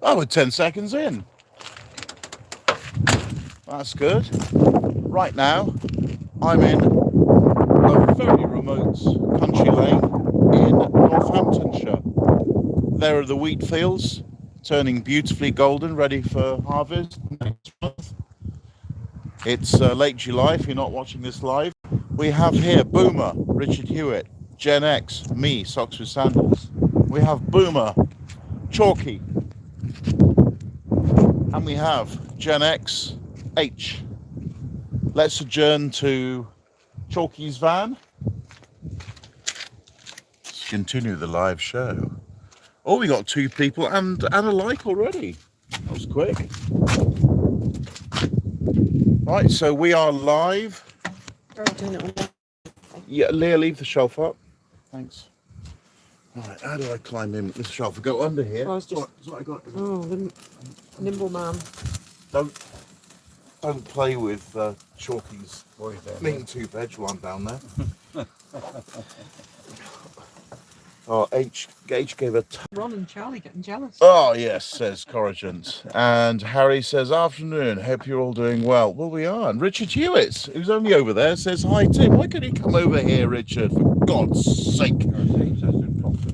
Oh, we're 10 seconds in. That's good. Right now, I'm in a very remote country lane in Northamptonshire. There are the wheat fields, turning beautifully golden, ready for harvest next month. It's late July if you're not watching this live. We have here Boomer, Richard Hewitt, Gen X, me, Socks with Sandals. We have Boomer, Chalky, and we have Gen X, H. Let's adjourn to Chalky's van. Let's continue the live show. Oh, we got 2 people and a like already. That was quick. Right, so we are live. Yeah, Leah, leave the shelf up. Thanks. Right, how do I climb in this shelf? I go under here. I was just... What I got? Oh, the nimble man. Don't play with Chalky's mean 2-veg one down there. Oh, H gave a... Ron and Charlie getting jealous. Oh, yes, says Corrigent. And Harry says, afternoon, hope you're all doing well. Well, we are. And Richard Hewitt, who's only over there, says, hi, Tim. Why can't you come over here, Richard? For God's sake.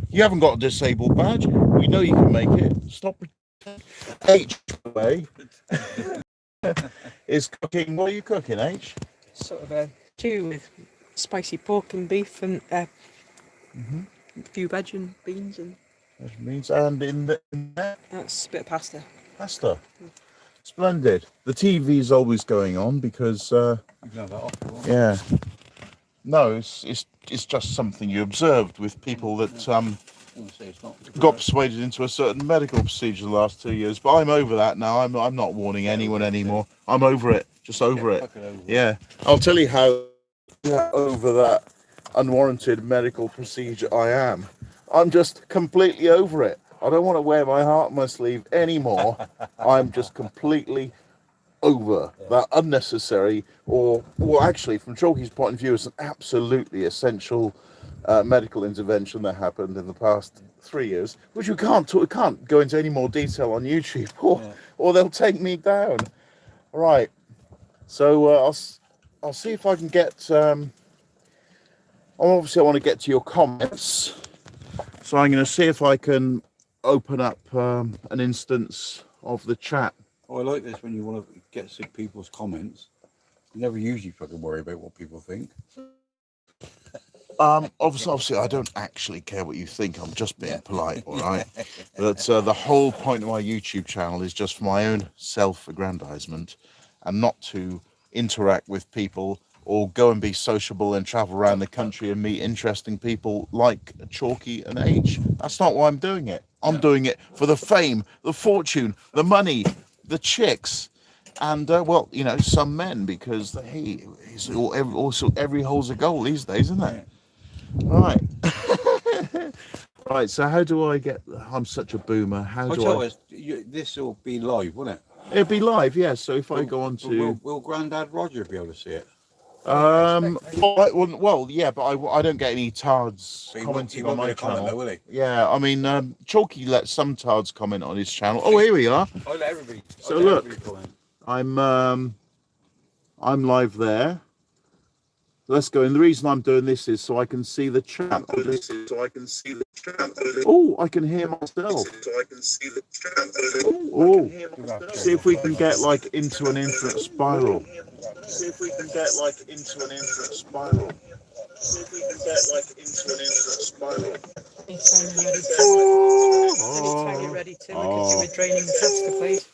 You haven't got a disabled badge. We know you can make it. Stop. H, by the way, is cooking. What are you cooking, H? Sort of a stew with spicy pork and beef and a few veg and beans and... And in there? That's a bit of pasta. Pasta. Splendid. The TV's always going on because... yeah. No, it's just something you observed with people that got persuaded into a certain medical procedure the last 2 years. But I'm over that now. I'm not warning anyone anymore. I'm over it. Just over it. Yeah. I'll tell you how over that unwarranted medical procedure I am. I'm just completely over it. I don't want to wear my heart on my sleeve anymore. I'm just completely over that unnecessary, or actually, from Chalky's point of view, it's an absolutely essential medical intervention that happened in the past 3 years, which we can't go into any more detail on YouTube, or they'll take me down. Right. So I'll see if I can get. Obviously, I want to get to your comments, so I'm going to see if I can open up an instance of the chat. Oh, I like this when you want to get sick people's comments. You never usually fucking worry about what people think. Obviously, I don't actually care what you think. I'm just being polite, all right? But the whole point of my YouTube channel is just for my own self-aggrandizement and not to interact with people or go and be sociable and travel around the country and meet interesting people like Chalky and H. That's not why I'm doing it. I'm doing it for the fame, the fortune, the money, the chicks, and well, you know, some men, because hey, also every hole's a goal these days, isn't it? Right. Right, so how do I get... I'm such a boomer. How do I... This will be live, won't it? It'll be live, yeah. So if I go on to... Will Grandad Roger be able to see it? Well, yeah, but I don't get any tards commenting on my channel. Though, will he? Yeah, I mean, Chalky lets some tards comment on his channel. Oh, here we are. I let everybody. So look, I'm live there. Let's go. And the reason I'm doing this is so I can see the chat. Oh, I can hear myself. Oh, see if we can get like into an infinite spiral. Anytime you're ready, Tim, I can do with draining the pasta, please.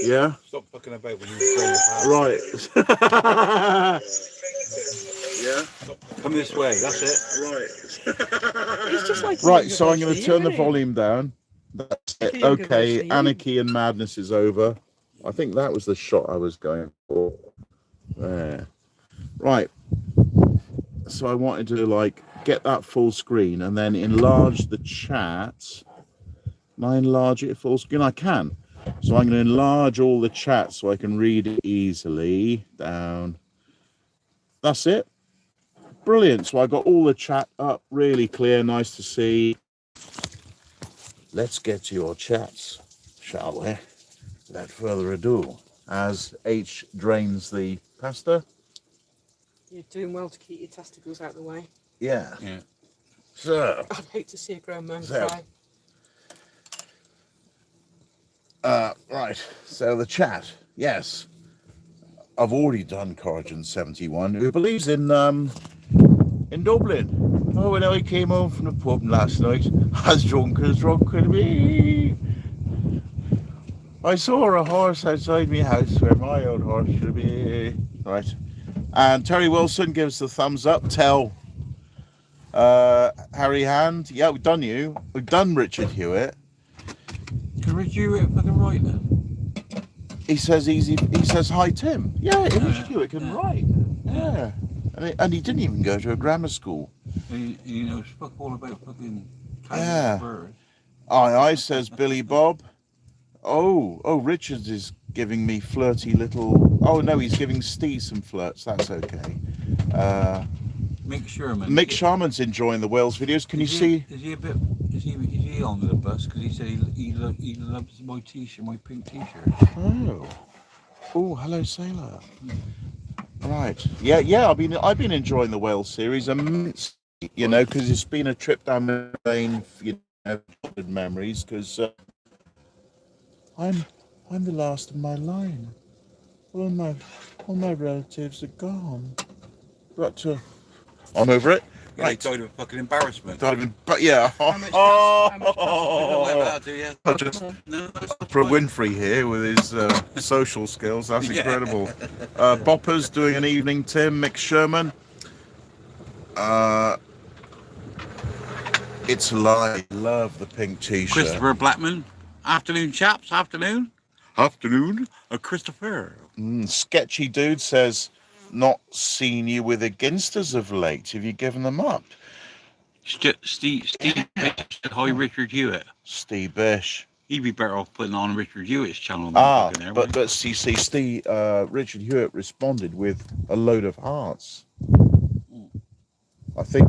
Yeah. Stop fucking about when you drain the Right. Yeah. Come this way. That's it. Right. It's just like Right. So I'm going to turn the volume down. That's it. Okay. Virtually. Anarchy and madness is over. I think that was the shot I was going for. There. Right. So I wanted to like get that full screen and then enlarge the chat. Can I enlarge it full screen? I can. So I'm going to enlarge all the chat so I can read it easily. Down. That's it. Brilliant. So I got all the chat up really clear. Nice to see. let's get to your chats, shall we? Without further ado, as H drains the pasta. You're doing well to keep your testicles out of the way. Yeah. Yeah. So, I'd hate to see a grown man So- cry. right. So the chat. Yes. I've already done Corrigan 71, who believes in Dublin. Oh, when I came home from the pub last night, as drunk could be. I saw a horse outside my house where my old horse should be. Right. And Terry Wilson gives the thumbs up. Tell Harry Hand. Yeah, we've done you. We've done Richard Hewitt. Can Richard Hewitt fucking write then? He says easy. He says hi, Tim. Yeah, Richard Hewitt can Yeah. write. Yeah. And he didn't even go to a grammar school. He knows fuck all about fucking Yeah. birds. Aye, says Billy Bob. Oh, Richard is giving me flirty little. Oh no, he's giving Steve some flirts. That's okay. Mick Sherman. Mick Sharman's enjoying the Wales videos. Can you see? Is he a bit? Is he on the bus? Because he said he loves my t-shirt, my pink t-shirt. Oh, hello, sailor. Right. Yeah. I've been enjoying the Wales series immensely. You know, because it's been a trip down the lane. You know, memories. Because I'm the last of my line. All my relatives are gone. But I'm over it. Yeah, Right. he died of fucking embarrassment. But yeah. How much pasta? Just Oprah Winfrey here with his social skills. That's incredible. Boppers doing an evening. Tim, Mick Sherman. It's a lie. Love the pink t-shirt. Christopher Blackman. Afternoon, chaps. Afternoon. Christopher. Sketchy dude says, not seen you with the Ginsters of late. Have you given them up? Steve hi, Richard Hewitt. Steve Bish. He'd be better off putting on Richard Hewitt's channel. There, but see, Steve, Richard Hewitt responded with a load of hearts. I think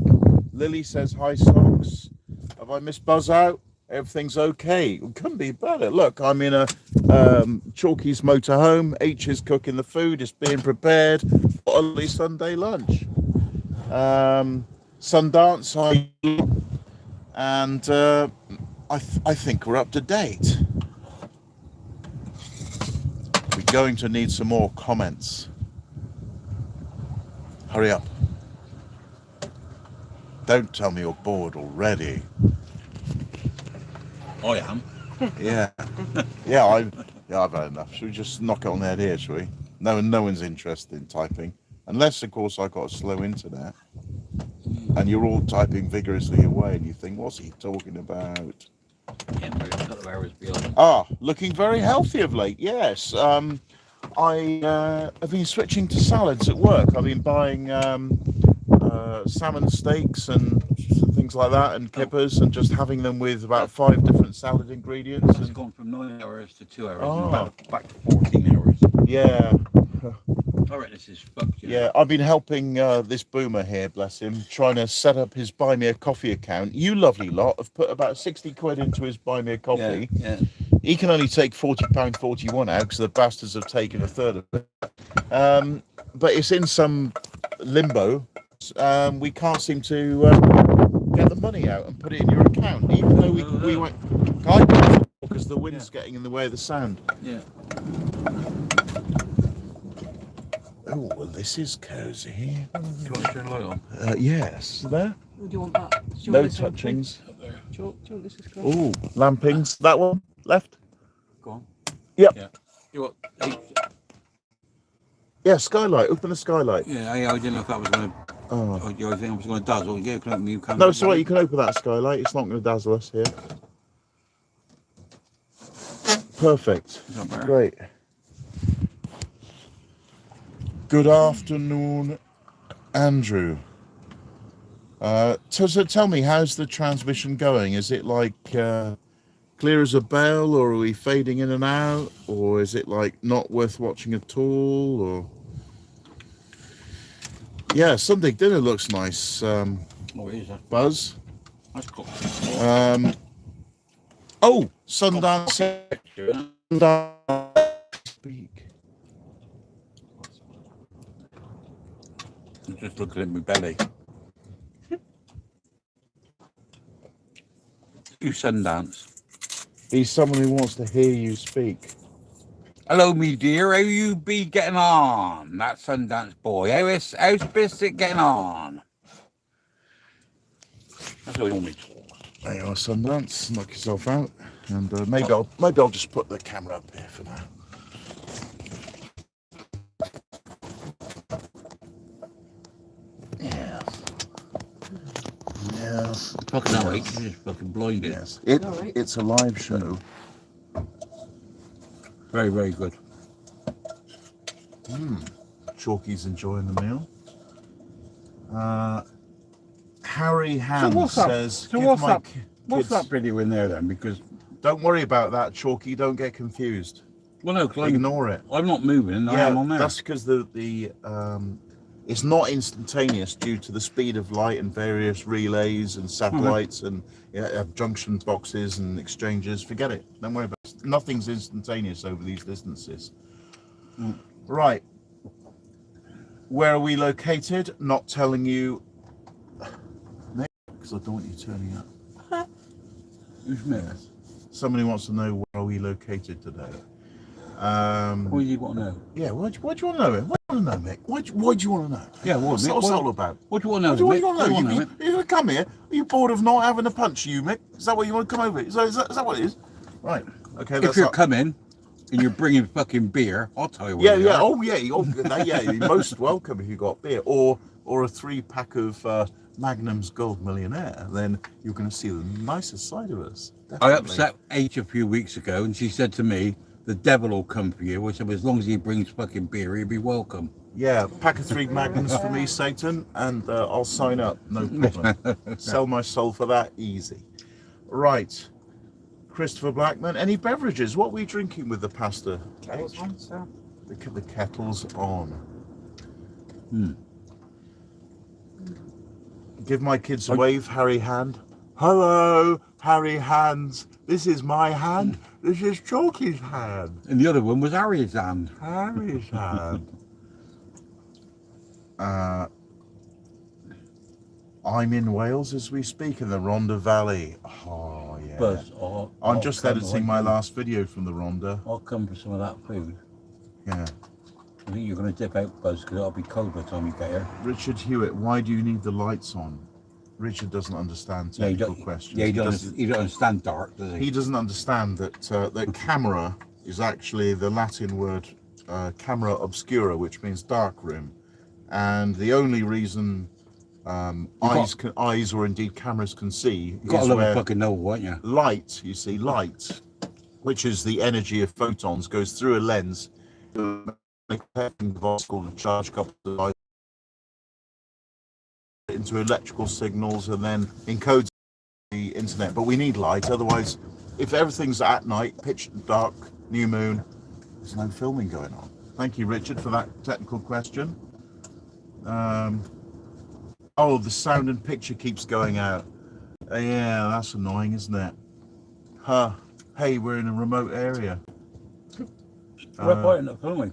Lily says, hi, socks. Have I missed Buzz out? Everything's okay. It couldn't be better. Look, I'm in a Chalky's motorhome. H is cooking the food. It's being prepared. What a lovely Sunday lunch. Sundance, and I think we're up to date. We're going to need some more comments. Hurry up. Don't tell me you're bored already. I am. Yeah. I've had enough. Should we just knock it on the head here, shall we? No one's interested in typing. Unless, of course, I've got a slow internet. And you're all typing vigorously away and you think, what's he talking about? Yeah, we're a couple of hours beyond. Looking very healthy of late, yes. I have been switching to salads at work. I've been buying salmon steaks and things like that, and kippers, and just having them with about 5 different salad ingredients. It's gone from 9 hours to 2 hours, and back to 14 hours. Yeah. I reckon this is fucked. Yeah, I've been helping this boomer here, bless him, trying to set up his Buy Me a Coffee account. You lovely lot have put about 60 quid into his Buy Me a Coffee. Yeah. He can only take £40.41 out because the bastards have taken a third of it. But it's in some limbo. We can't seem to get the money out and put it in your account, even though we went because the wind's getting in the way of the sound. Yeah. Oh, well, this is cosy. Do you want to turn the light on? Yes. There? Do you want that? Do you No want this one? touchings. Up there. Do you want this as well? Oh, lampings. That one? Left? Go on. Yep. Yeah. You what? Hey, Yeah, skylight. Open the skylight. yeah, I didn't know if that was going to. Oh. I think I was going to dazzle. Yeah, you can. No, it's all right. You can open that skylight. It's not going to dazzle us here. Perfect. Not better. Great. Good afternoon, Andrew. So tell me, how's the transmission going? Is it like clear as a bell, or are we fading in and out, or is it like not worth watching at all? Or yeah, Sunday dinner looks nice. Oh, it is. Buzz. That's cool. Oh, Sundance. Speak. I'm just looking at my belly. You Sundance. He's someone who wants to hear you speak. Hello, me dear. How you be getting on? That Sundance boy. How's Biscuit getting on? That's what we normally talk. There you are, Sundance. Knock yourself out, and maybe I'll just put the camera up here for now. Yeah. Yes. Fucking hell, mate. You're just fucking blinded. Yes. Alright. It's a live show. Very, very good. Chalky's enjoying the meal. Harry Hand what's that? says, So "Give what's my that? ki- What's kids-" that video in there then? Because Don't worry about that, Chalky. Don't get confused. well, no, because Ignore it. I'm not moving. And I am on there. That's because the it's not instantaneous due to the speed of light and various relays and satellites and junction boxes and exchanges. Forget it. Don't worry about it. Nothing's instantaneous over these distances. Right. Where are we located? Not telling you. Because I don't want you turning up. Who's me? Somebody wants to know where are we located today. What do you want to know? Yeah, what do you want to know? What do you want to know, Mick? What do you want to know? Yeah, What's that all about? What do you want to know? What do you Mick? want to know? What do You, you come here. Are you bored of not having a punch, you, Mick? Is that what you want to come over? Is that what it is? Right. Okay. If That's you're up. coming and you're bringing fucking beer, I'll tell you what. Yeah, you yeah. are. Oh, yeah. Yeah. You're most welcome if you got beer or a 3-pack of Magnum's Gold Millionaire. Then you're going to see the nicest side of us. I Definitely. upset H a few weeks ago, and she said to me, "The devil will come for you." I said, "As long as he brings fucking beer, he'll be welcome." Yeah, pack of 3 Magnums for me, Satan, and I'll sign up. No problem. Sell my soul for that, easy. Right. Christopher Blackman, any beverages? What are we drinking with the pasta? Kettle's on, so. The kettle's on. Give my kids a wave, Harry Hand. Hello, Harry Hands. This is my hand. This is Chalky's hand. And the other one was Harry's hand. Harry's hand. I'm in Wales as we speak in the Rhondda Valley. Oh, yeah. Buzz, I'm just editing my last video from the Rhondda. I'll come for some of that food. Yeah. I think you're going to dip out, Buzz, because it'll be cold by the time you get here. Richard Hewitt, why do you need the lights on? Richard doesn't understand technical questions. Yeah, he doesn't. don't understand dark, does he? He doesn't understand that that camera is actually the Latin word camera obscura, which means dark room, and the only reason eyes or indeed cameras can see You've got is to love where a fucking novel, haven't you? light, you see, light, which is the energy of photons, goes through a lens to make a device called a charge coupled device into electrical signals and then encodes the internet. But we need light, otherwise, if everything's at night, pitch dark, new moon, there's no filming going on. Thank you, Richard, for that technical question. Oh, the sound and picture keeps going out. Yeah, that's annoying, isn't it? Huh. Hey, we're in a remote area. We're fighting that filming.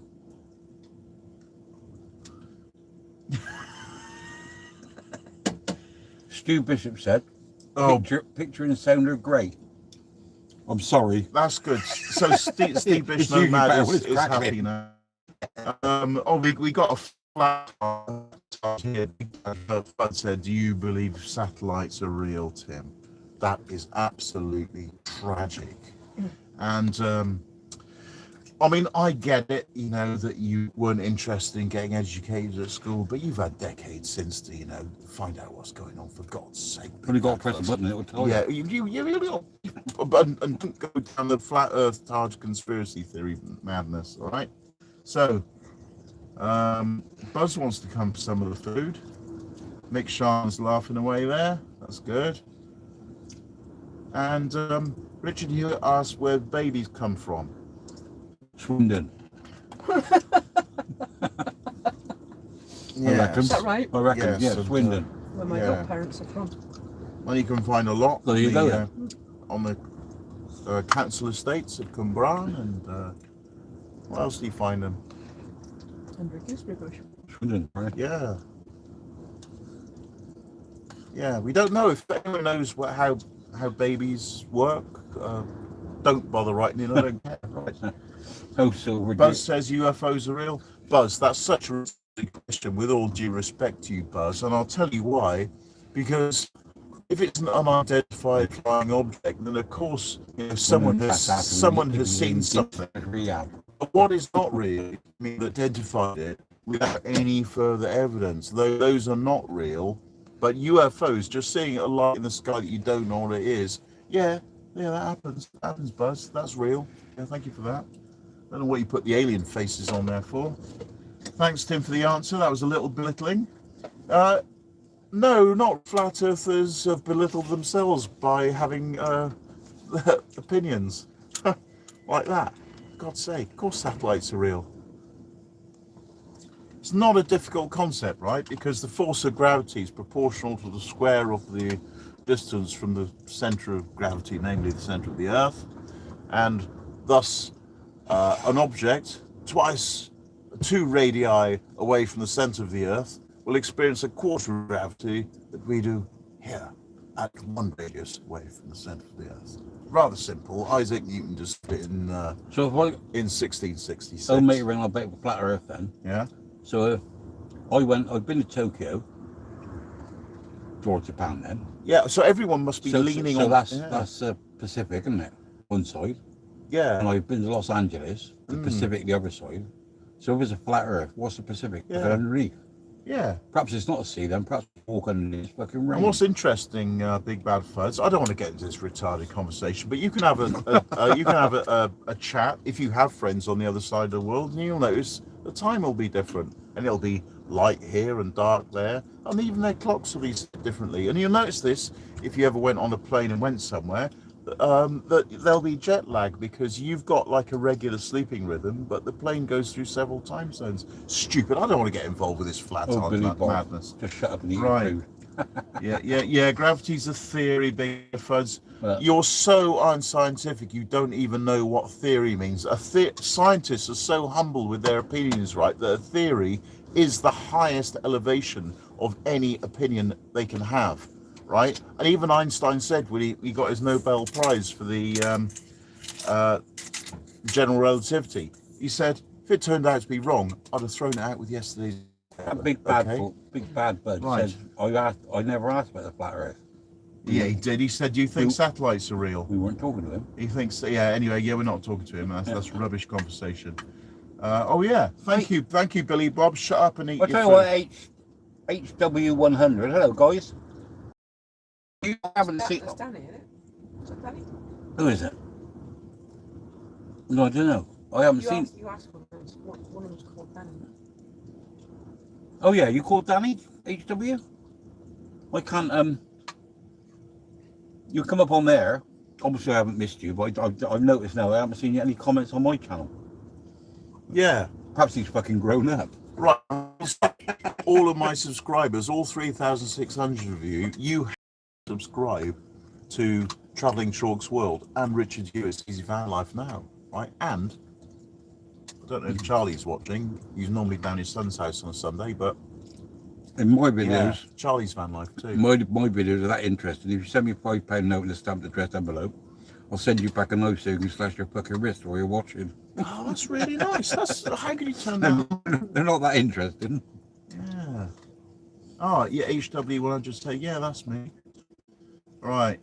Stu Bishop said, Oh, picture and sound are great. I'm sorry. that's good. So Steve Bish It's usually Nomad better when is it's crackling. happy now. We got a flat here. Bud said, "Do you believe satellites are real, Tim?" That is absolutely tragic. And I mean, I get it, you know, that you weren't interested in getting educated at school, but you've had decades since to, you know, find out what's going on. For God's sake, Only got to press a button, it will tell yeah, you. and don't go down the flat Earth Taj conspiracy theory madness. All right. So, Buzz wants to come for some of the food. Mick Sharn's laughing away there. That's good. And Richard Hewitt asked where babies come from. Swindon. Yes. Is that right? I reckon, Yes, yeah, and, Swindon. Where my yeah. godparents are from. Well, you can find a lot There you go then. on the council estates at Cwmbran, and where else do you find them? Under a gooseberry bush. Yeah. Yeah, we don't know if anyone knows how babies work. Don't bother writing in, I don't care. Right. Oh, so ridiculous. Buzz says UFOs are real. Buzz, that's such a ridiculous question, with all due respect to you, Buzz, and I'll tell you why. Because if it's an unidentified flying object, then of course, you know, someone has seen something. But what is not real, I mean, identified it without any further evidence. Those are not real. But UFOs, just seeing a light in the sky that you don't know what it is, yeah, that happens. That happens, Buzz. That's real. Yeah, thank you for that. I don't know what you put the alien faces on there for. Thanks, Tim, for the answer. That was a little belittling. No, not flat earthers have belittled themselves by having opinions like that. For God's sake, of course satellites are real. It's not a difficult concept, right? Because the force of gravity is proportional to the square of the distance from the centre of gravity, namely the centre of the Earth, and thus an object two radii away from the centre of the Earth will experience a quarter of gravity that we do here at one radius away from the centre of the Earth. Rather simple. Isaac Newton just did it in 1666. I'll make you ring a bit of flat Earth then. Yeah. So I've been to Tokyo, towards Japan then. Yeah, so everyone must be leaning on... That's Pacific, isn't it? One side. Yeah. And I've been to Los Angeles, the Pacific the other side. So if it's a flat Earth, what's the Pacific? Yeah. Underneath. Yeah. Perhaps it's not a sea then, perhaps walk underneath fucking rain. And what's interesting, Big Bad Fuzz, I don't want to get into this retarded conversation, but you can have a chat if you have friends on the other side of the world, and you'll notice the time will be different, and it'll be light here and dark there, and even their clocks will be set differently. And you'll notice this if you ever went on a plane and went somewhere, that there'll be jet lag because you've got like a regular sleeping rhythm, but the plane goes through several time zones. Stupid. I don't want to get involved with this flat madness. Just shut up and eat Right. food. Yeah. Gravity's a theory, Big Fuzz. You're so unscientific, you don't even know what theory means. Scientists are so humble with their opinions, right, that a theory is the highest elevation of any opinion they can have, right? And even Einstein said when he got his Nobel Prize for the general relativity, he said, if it turned out to be wrong, I'd have thrown it out with yesterday's... That big bad bud Right. said, I never asked about the flat Earth. Yeah, he did. He said, do you think satellites are real? We weren't talking to him. He thinks, anyway, we're not talking to him. That's rubbish conversation. Thank you, Billy Bob. Shut up and eat I'll your tell food. you what, HW100. Hello, guys. You haven't seen... That's Danny, isn't it? Is that Danny? Who is it? No, I don't know. I haven't seen... You asked one of them's called Danny. Oh, yeah, you called Danny? HW? I can't... You come up on there. Obviously, I haven't missed you, but I've noticed now I haven't seen any comments on my channel. Yeah. Perhaps he's fucking grown up. Right. All of my subscribers, all 3,600 of you subscribe to Travelling Chalk's World and Richard Hewitt's Easy Van Life now, right? And I don't know if Charlie's watching. He's normally down his son's house on a Sunday, but In my videos, Charlie's Van Life too. my videos are that interesting. If you send me a £5 note in a stamped addressed envelope, I'll send you back a knife so you can slash your fucking wrist while you're watching. Oh, that's really nice. How can you turn that? They're not that interesting. Yeah. Oh, yeah, HW100 say, yeah, that's me. Right.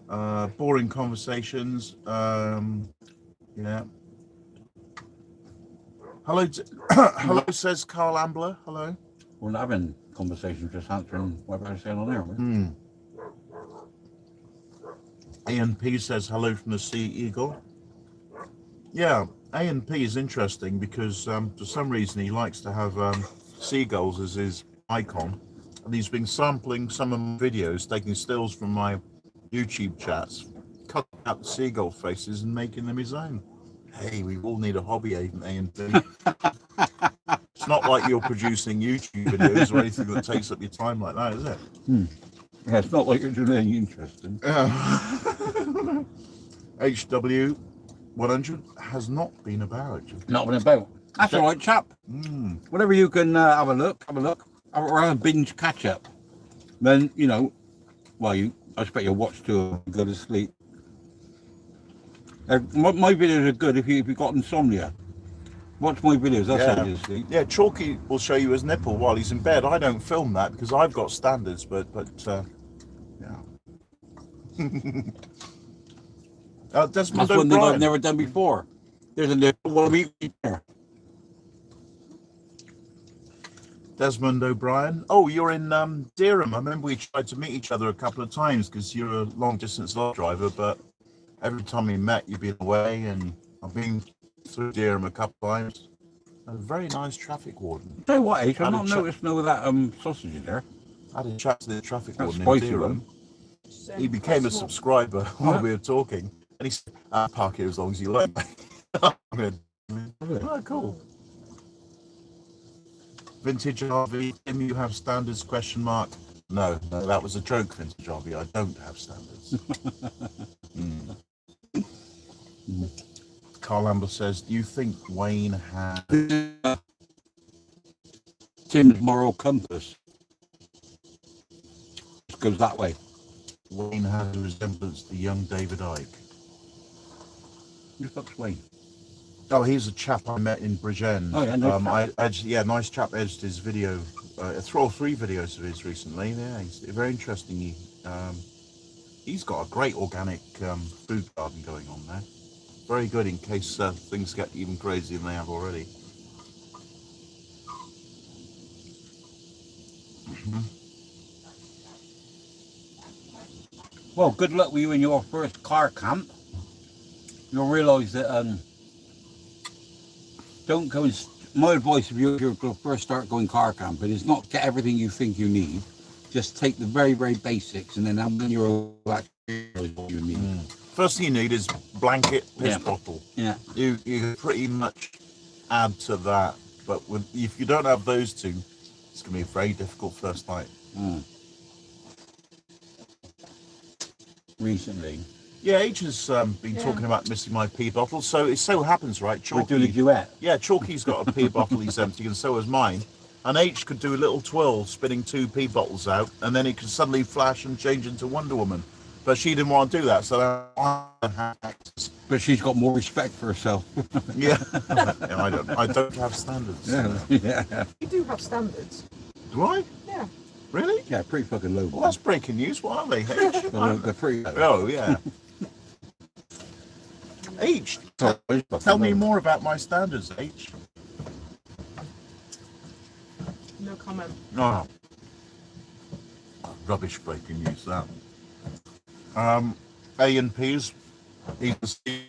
Boring conversations. Yeah. Hello, hello, says Carl Ambler. Hello. We're not having conversations, just answering what I'm saying on there. Ian P says hello from the Sea Eagle. Yeah, Ian P is interesting because for some reason he likes to have seagulls as his icon, and he's been sampling some of my videos, taking stills from my YouTube chats, cutting out the seagull faces and making them his own. Hey, we all need a hobby, Ian P. It's not like you're producing YouTube videos or anything that takes up your time like that, is it? Yeah, it's not like you're doing anything interesting. HW 100 has not been about. Not been about. That's all right, chap. Whatever you can have a look, or have a binge catch up. Then, you know, well, I expect you'll watch two and go to sleep. My videos are good if you've got insomnia. Watch my videos, that's how you sleep. Yeah, Chalky will show you his nipple while he's in bed. I don't film that because I've got standards, but yeah. That's one thing I've never done before. There's a nipple while we eat there. Desmond O'Brien. Oh, you're in Dereham. I remember we tried to meet each other a couple of times because you're a long-distance lorry driver, but every time we met, you've been away, and I've been through Dereham a couple of times. A very nice traffic warden. Tell you what, H, I've not noticed no of that sausage in there. I had a chat to the traffic warden in Dereham. He became a subscriber while we were talking, and he said, "I'll park here as long as you like." Oh, cool. Vintage RV, Tim, you have standards, question mark? No, that was a joke, Vintage RV. I don't have standards. Carl Amber says, do you think Wayne has Tim's moral compass? It goes that way. Wayne has a resemblance to young David Icke. Who the fuck's Wayne? Oh, he's a chap I met in Bridgend. Oh, yeah, nice chap edged his video, three videos of his recently. Yeah, he's very interesting. He's got a great organic food garden going on there. Very good in case things get even crazier than they have already. Well, good luck with you in your first car camp. You'll realise that don't go and... My advice if you're going to first start going car camping is not get everything you think you need. Just take the very, very basics, and then when you're actually what you need. First thing you need is blanket, piss bottle. Yeah. You pretty much add to that, but if you don't have those two, it's going to be a very difficult first night. Recently. Yeah, H has been talking about missing my pee bottle. So it so happens, right? We're doing a duet. Yeah, Chalky's got a pee bottle he's emptying, and so has mine. And H could do a little twirl, spinning 2 pee bottles out, and then he could suddenly flash and change into Wonder Woman. But she didn't want to do that, so But she's got more respect for herself. Yeah, I don't have standards. Yeah. You do have standards. Do I? Yeah. Really? Yeah, pretty fucking low. Well, that's breaking news. What are they? H? Well, they're pretty low. Oh, yeah. H, tell me more about my standards, H. No comment. Oh, rubbish breaking news, that. A&P's, you can see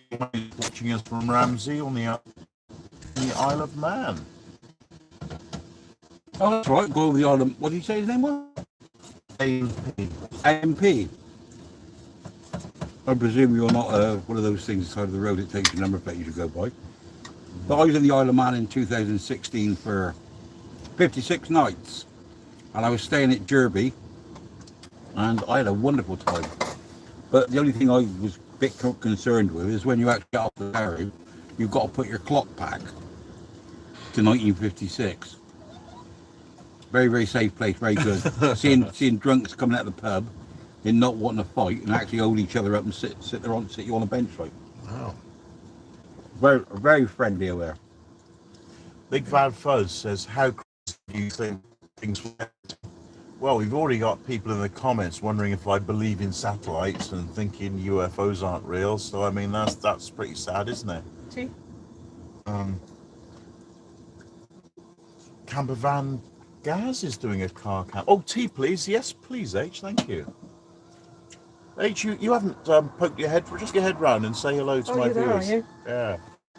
watching us from Ramsey on the Isle of Man. Oh, that's right. Go over the island. What did you say his name was? A&P. MP. I presume you're not one of those things side of the road that takes your number plate you should go by. But I was in the Isle of Man in 2016 for 56 nights, and I was staying at Derby, and I had a wonderful time. But the only thing I was a bit concerned with is when you actually get off the ferry, you've got to put your clock back to 1956. Very, very safe place, very good. seeing drunks coming out of the pub and not wanting to fight and actually hold each other up and sit you on a bench, right? Wow. Very, very friendly over there. Big Van Fuzz says, how crazy do you think things will get? Well, we've already got people in the comments wondering if I believe in satellites and thinking UFOs aren't real. So, I mean, that's pretty sad, isn't it? See? Campervan Gaz is doing a car camp. Oh, tea, please. Yes, please, H. Thank you. H, you haven't poked your head. Just get your head round and say hello to my you're there, viewers. are you? Yeah.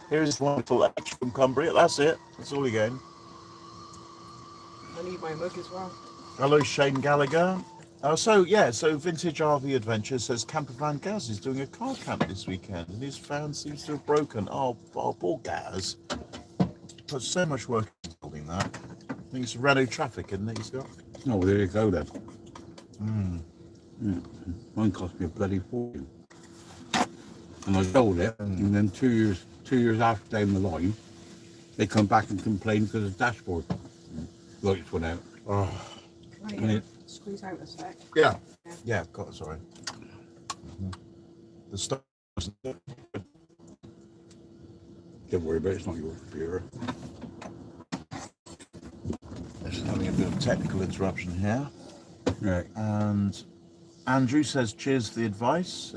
Here's wonderful H from Cumbria. That's it. That's all you're getting. I need my mug as well. Hello, Shane Gallagher. So Vintage RV Adventure says Campervan Gaz is doing a car camp this weekend and his fan seems to have broken. Oh poor Gaz. Put so much work into building that. I think it's Renault Traffic, isn't it, he's got? Oh, well, there you go then. Yeah. Mine cost me a bloody fortune. and I sold it, and then 2 years after down the line, they come back and complain because the dashboard lights went out. Oh, Can I squeeze out a sec? yeah. Yeah, got it, sorry. The stuff. Don't worry about it, it's not your computer. Just having a bit of technical interruption here. Right. And Andrew says, cheers for the advice.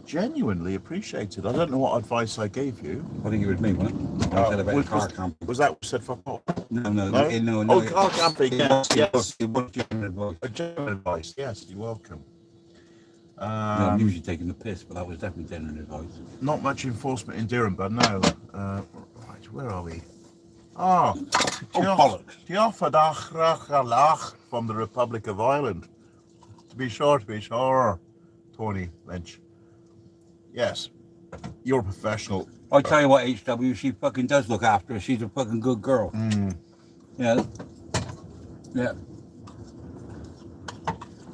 Genuinely appreciated. I don't know what advice I gave you. I think it was me, wasn't it? I said about car camping. Was that what you said for pop? No. Oh, car camping, yes. It was genuine advice. A genuine advice, yes, you're welcome. No, I'm usually taking the piss, but that was definitely genuine advice. Not much enforcement in Durham, but no. Right, where are we? Oh, bollocks. Tiafadach from the Republic of Ireland. To be sure. Tony Lynch. Yes, you're a professional. I tell you what, HW, she fucking does look after her. She's a fucking good girl. Yeah.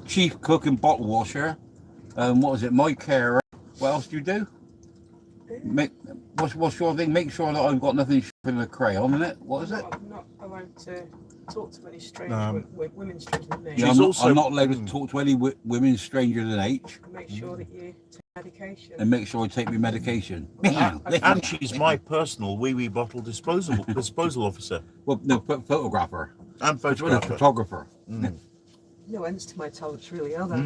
Chief cook and bottle washer. What was it? My carer. What else do you do? What's your thing? Make sure that I've got nothing in the crayon in it. What is it? I'm not allowed to talk to any strange women stranger than me. Yeah, I'm not allowed to talk to any women stranger than H. Make sure that you take medication. And make sure I take my medication. And she's my personal wee bottle disposal officer. Well, no, photographer. And photographer. Photographer. No ends to my talents, really, are there?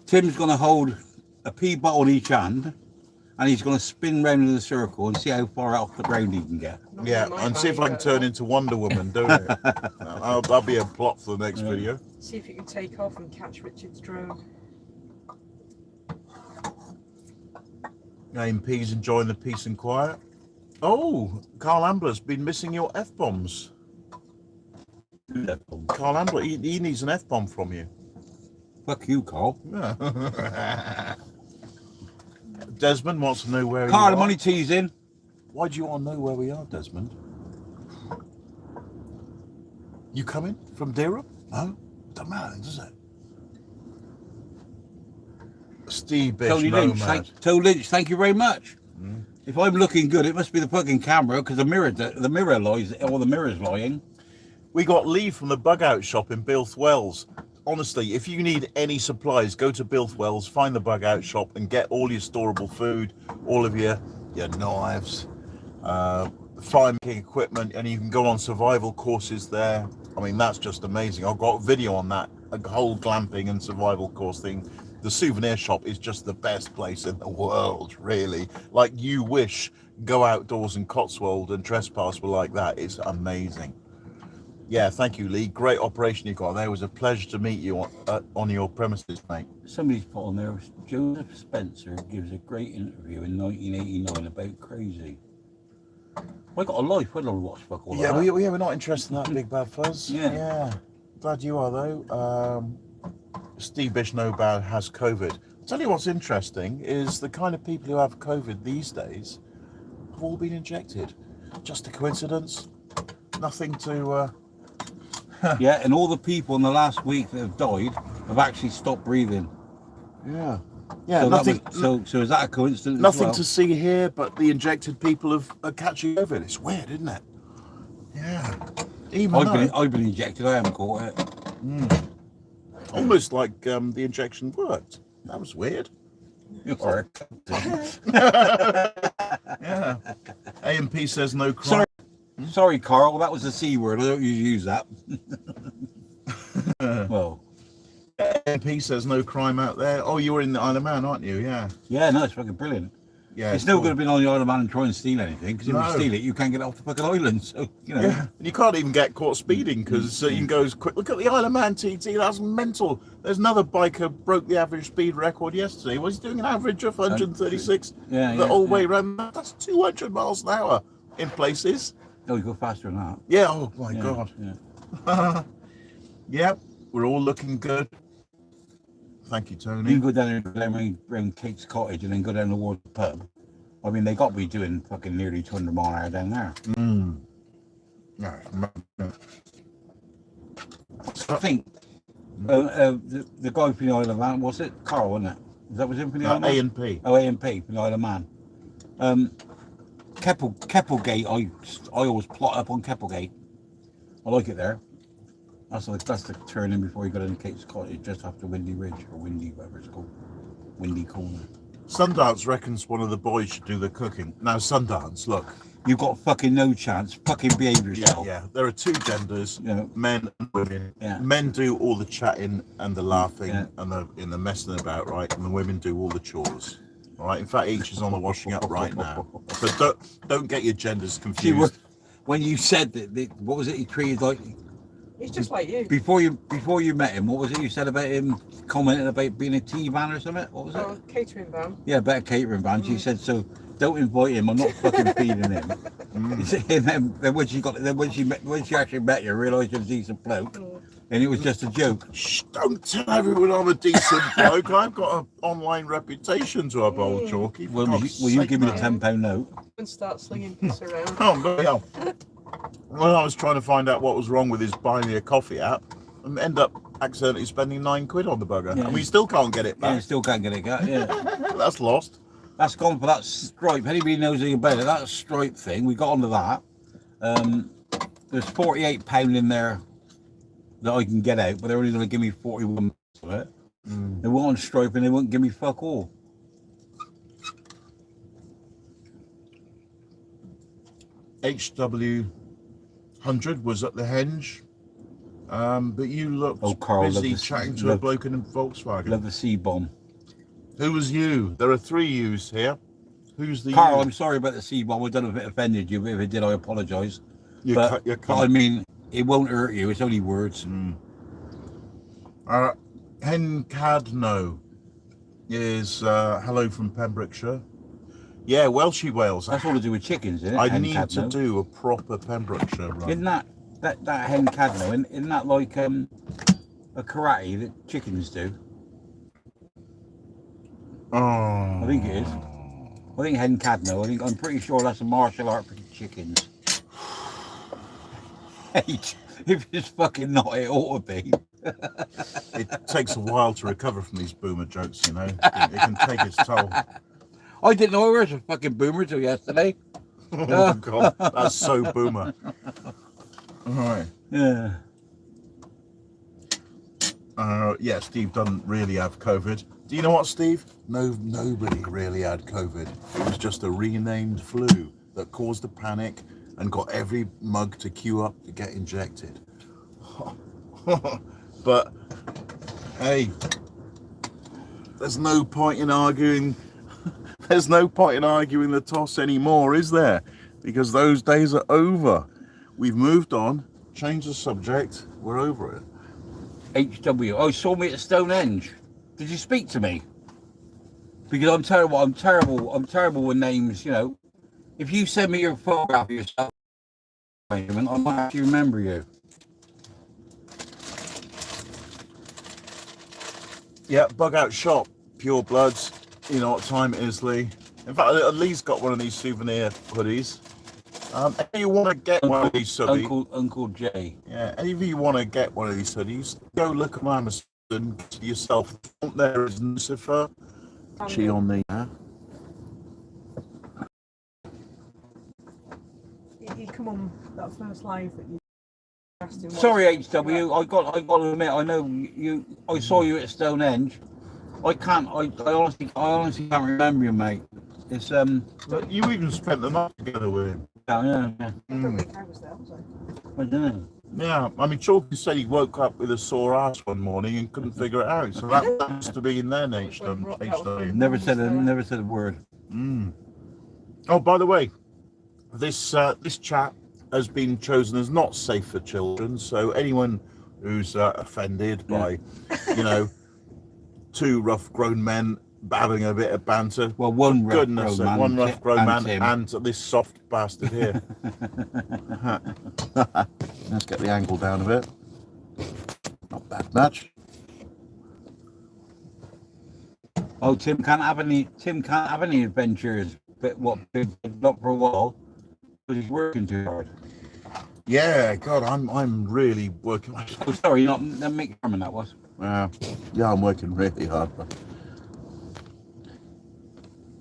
Tim's going to hold a pea bottle in each hand, and he's going to spin round in a circle and see how far off the ground he can get. Yeah, and see if I can turn into Wonder Woman, don't it? That'll be a plot for the next video. See if you can take off and catch Richard's drone. AMP's enjoying the peace and quiet. Oh, Carl Ambler's been missing your F-bombs. Carl Ambler, he needs an F-bomb from you. Fuck you, Carl. Desmond wants to know where Carl, you I'm are. only teasing. Why do you want to know where we are, Desmond? You coming from Durham? No? Doesn't matter, does it? Steve Bish, Tony Lynch, thank you very much. If I'm looking good, it must be the fucking camera, because the mirror lies, or the mirror's lying. We got Lee from the Bug Out shop in Bilth Wells. Honestly, if you need any supplies, go to Bilth Wells, find the Bug Out shop and get all your storable food, all of your knives, fire making equipment, and you can go on survival courses there. I mean, that's just amazing. I've got a video on that, a whole glamping and survival course thing. The souvenir shop is just the best place in the world, really. Like, you wish Go Outdoors and Cotswold and Trespass were like that. It's amazing. Yeah, thank you, Lee. Great operation you got there. It was a pleasure to meet you on your premises, mate. Somebody's put on there, Joseph Spencer gives a great interview in 1989 about crazy. I got a life, I don't watch fuck all that. We're not interested in that big bad fuzz. Yeah. Glad you are, though. Steve Bish Nobad has COVID. I'll tell you what's interesting is the kind of people who have COVID these days have all been injected. Just a coincidence? Nothing to... Yeah, and all the people in the last week that have died have actually stopped breathing. Yeah, So nothing. So is that a coincidence? Nothing to see here, but the injected people are catching COVID. It's weird, isn't it? Yeah. I've been injected. I haven't caught it. Almost like the injection worked. That was weird. You're Yeah. AMP says no crime. Sorry, Carl. That was a C word. I don't usually use that. Well. AMP says no crime out there. Oh, you're in the Isle of Man, aren't you? Yeah. Yeah, no, it's fucking brilliant. Yeah. It's no good being on the Isle of Man and try and steal anything, because if you steal it, you can't get off the fucking island. So, you know. Yeah. And you can't even get caught speeding because you can go as quick. Look at the Isle of Man TT. That's mental. There's another biker broke the average speed record yesterday. Was he doing an average of 136 the whole way around? That's 200 miles an hour in places. Oh, you go faster than that. Yeah. Oh my God. Yeah. Yep. We're all looking good. Thank you, Tony. You can go down around Kate's Cottage and then go down the Ward pub. I mean, they got to be doing fucking nearly 200 mile an hour down there. No. I think the guy from the Isle of Man, was it? Carl, wasn't it? Is that was him from the Isle of Man? A&P. Oh, A&P from the Isle of Man. Keppelgate, I always plot up on Keppelgate. I like it there. That's the turning before you go into Kate's Cottage, just after Windy Ridge, or Windy, whatever it's called. Windy Corner. Sundance reckons one of the boys should do the cooking. Now, Sundance, look. You've got fucking no chance. Fucking behave yourself. Yeah. There are two genders, men and women. Yeah. Men do all the chatting and the laughing and the messing about, right? And the women do all the chores. All right. In fact, each is on the washing up right now. So don't get your genders confused. When you said that, what was it he treated like? He's just like you. Before you met him, what was it you said about him commenting about being a tea van or something? What was it? Catering van. Yeah, about a catering van. She said, so don't invite him. I'm not fucking feeding him. And then when she actually met you, realised you're a decent bloke, and it was just a joke. Shh, don't tell everyone I'm a decent bloke. I've got an online reputation to uphold, Chalky. Will you give me the £10 note? And start slinging piss around. Oh, no, hell. Well, I was trying to find out what was wrong with his Buy Me a Coffee app and end up accidentally spending £9 on the bugger. Yeah. And we still can't get it Yeah, you back. still can't get it back. Yeah. That's lost. That's gone for that Stripe. Anybody knows anything about it? That Stripe thing, we got onto that. There's £48 in there that I can get out, but they're only going to give me 41 of it. They went on Stripe and they won't give me fuck all. HW100 was at the Henge, but you looked Carl, busy chatting to a bloke in a Volkswagen. Love the C-bomb. Who was you? There are 3 yous here. Who's the Carl, you? I'm sorry about the C-bomb. I don't know if it offended you, but if it did, I apologise. You're But I mean, it won't hurt you. It's only words. Hencadno is hello from Pembrokeshire. Yeah, Welshy Wales. That's all to do with chickens, isn't it? I need to do a proper Pembrokeshire run. Isn't that hen cadno? Isn't that like a karate that chickens do? Oh, I think it is. I think hen cadno. I'm pretty sure that's a martial art for chickens. Hey, if it's fucking not, it ought to be. It takes a while to recover from these boomer jokes, you know. It can take its toll. I didn't know I was a fucking boomer till yesterday. Oh God, that's so boomer. All right. Yeah. Yeah, Steve doesn't really have COVID. Do you know what, Steve? Nobody really had COVID. It was just a renamed flu that caused a panic and got every mug to queue up to get injected. But hey, there's no point in arguing. There's no point in arguing the toss anymore, is there? Because those days are over. We've moved on, changed the subject, we're over it. HW. Oh, saw me at Stonehenge. Did you speak to me? Because I'm terrible with names, you know. If you send me your photograph of yourself, I might actually remember you. Yeah, bug out shop, pure bloods. You know what time it is, Lee. In fact, Lee's got one of these souvenir hoodies. If you want to get one of these hoodies, Uncle Jay. Yeah, any of you want to get one of these hoodies, go look on Amazon, get yourself. There is Lucifer. She on the. You come on that first live that you asked him. Sorry, HW. I got to admit, I know you. I saw you at Stonehenge. I honestly can't remember you, mate. It's But you even spent the night together with him. Yeah. I don't think I was there, was I? I don't know. Yeah, I mean, Chalky said he woke up with a sore ass one morning and couldn't figure it out. So that must have been their nature. Never said a word. Oh, by the way, this chat has been chosen as not safe for children. So anyone who's offended by, you know, 2 rough grown men having a bit of banter. Well, one rough goodness, grown man, one rough grown man him. and this soft bastard here. Let's get the angle down a bit. Not bad match. Oh, Tim can't have any adventures. But not for a while, because he's working too hard. Yeah, God, I'm really working. Oh, sorry, not Mick Harmon. That was. Yeah, I'm working really hard. But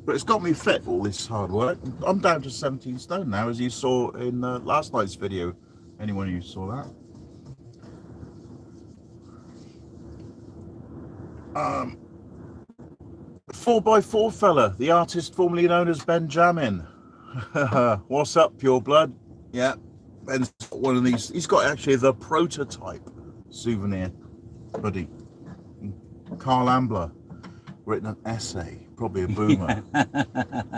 But it's got me fit, all this hard work. I'm down to 17 stone now, as you saw in last night's video. Anyone who saw that. 4x4 fella, the artist formerly known as Benjamin. What's up, Pure Blood? Yeah, Ben's got one of these. He's got actually the prototype souvenir hoodie. Carl Ambler written an essay, probably a boomer.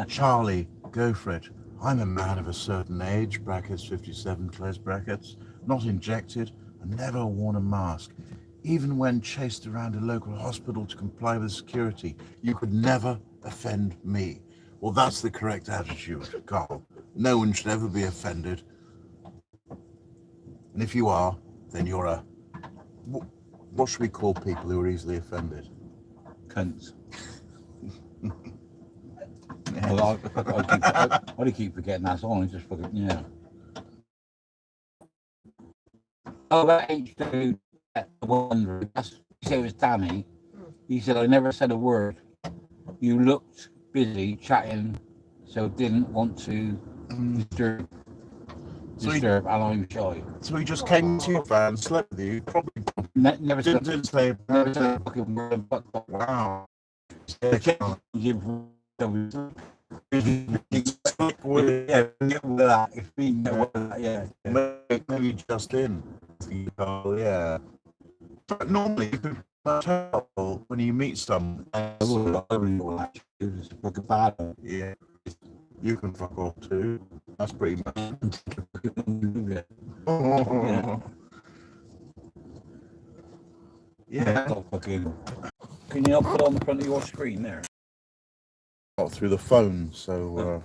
Charlie, go for it. I'm a man of a certain age, brackets 57, close brackets, not injected, and never worn a mask. Even when chased around a local hospital to comply with security, you could never offend me. Well, that's the correct attitude, Carl. No one should ever be offended. And if you are, then you're a... What should we call people who are easily offended? Cunts. Well, I keep forgetting that's on. Just fucking, yeah. Oh, that H2, wonder. He said it was Danny. He said, I never said a word. You looked busy chatting, so didn't want to disturb, and I'm shy. So he just came to your van, slept with you, probably never didn't say a fucking word. Wow. Maybe just in. Yeah. But normally you can tell when you meet someone. Yeah. You can fuck off too. That's pretty much. Yeah. Can you not put on the front of your screen there? Not through the phone, so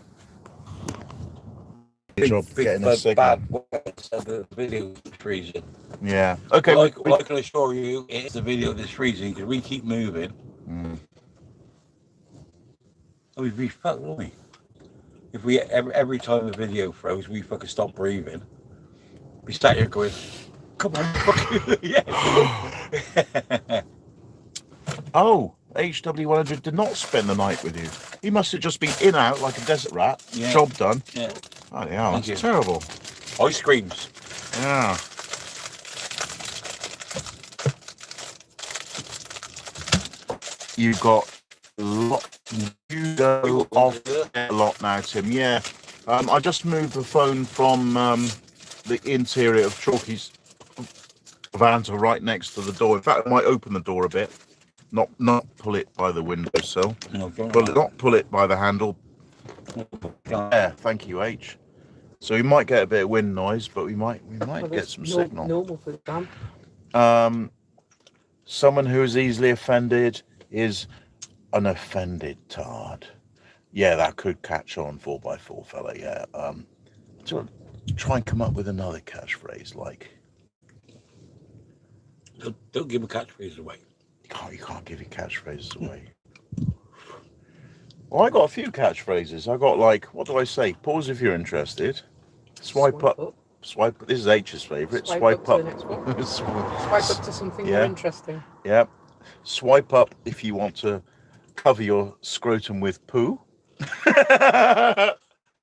big getting a signal. Bad words of the video is freezing. Yeah. Okay. Well, I can assure you, it's the video that's freezing because we keep moving. Oh, we'd be fucked, wouldn't we? If we every time the video froze, we fucking stop breathing. We sat here going, "Come on, fucking yeah." Oh, HW100 did not spend the night with you. He must have just been in out like a desert rat. Yeah. Job done. Yeah. Oh yeah, that's terrible. Ice creams. Yeah. You've got a lot. You go off a lot now, Tim. Yeah. I just moved the phone from the interior of Chalky's van to right next to the door. In fact, I might open the door a bit. Not pull it by the windowsill. But not pull it by the handle. Yeah, thank you, H. So we might get a bit of wind noise, but we might get some signal. Normal for the damn. Someone who is easily offended is an offended tard. Yeah, that could catch on 4x4 fella. Yeah. So try and come up with another catchphrase like. Don't give a catchphrase away. You can't give your catchphrases away. Well, I got a few catchphrases. I got like, what do I say? Pause if you're interested. Swipe up. Swipe. This is H's favourite. Swipe up. Swipe up to something more interesting. Yeah. Swipe up if you want to cover your scrotum with poo. No,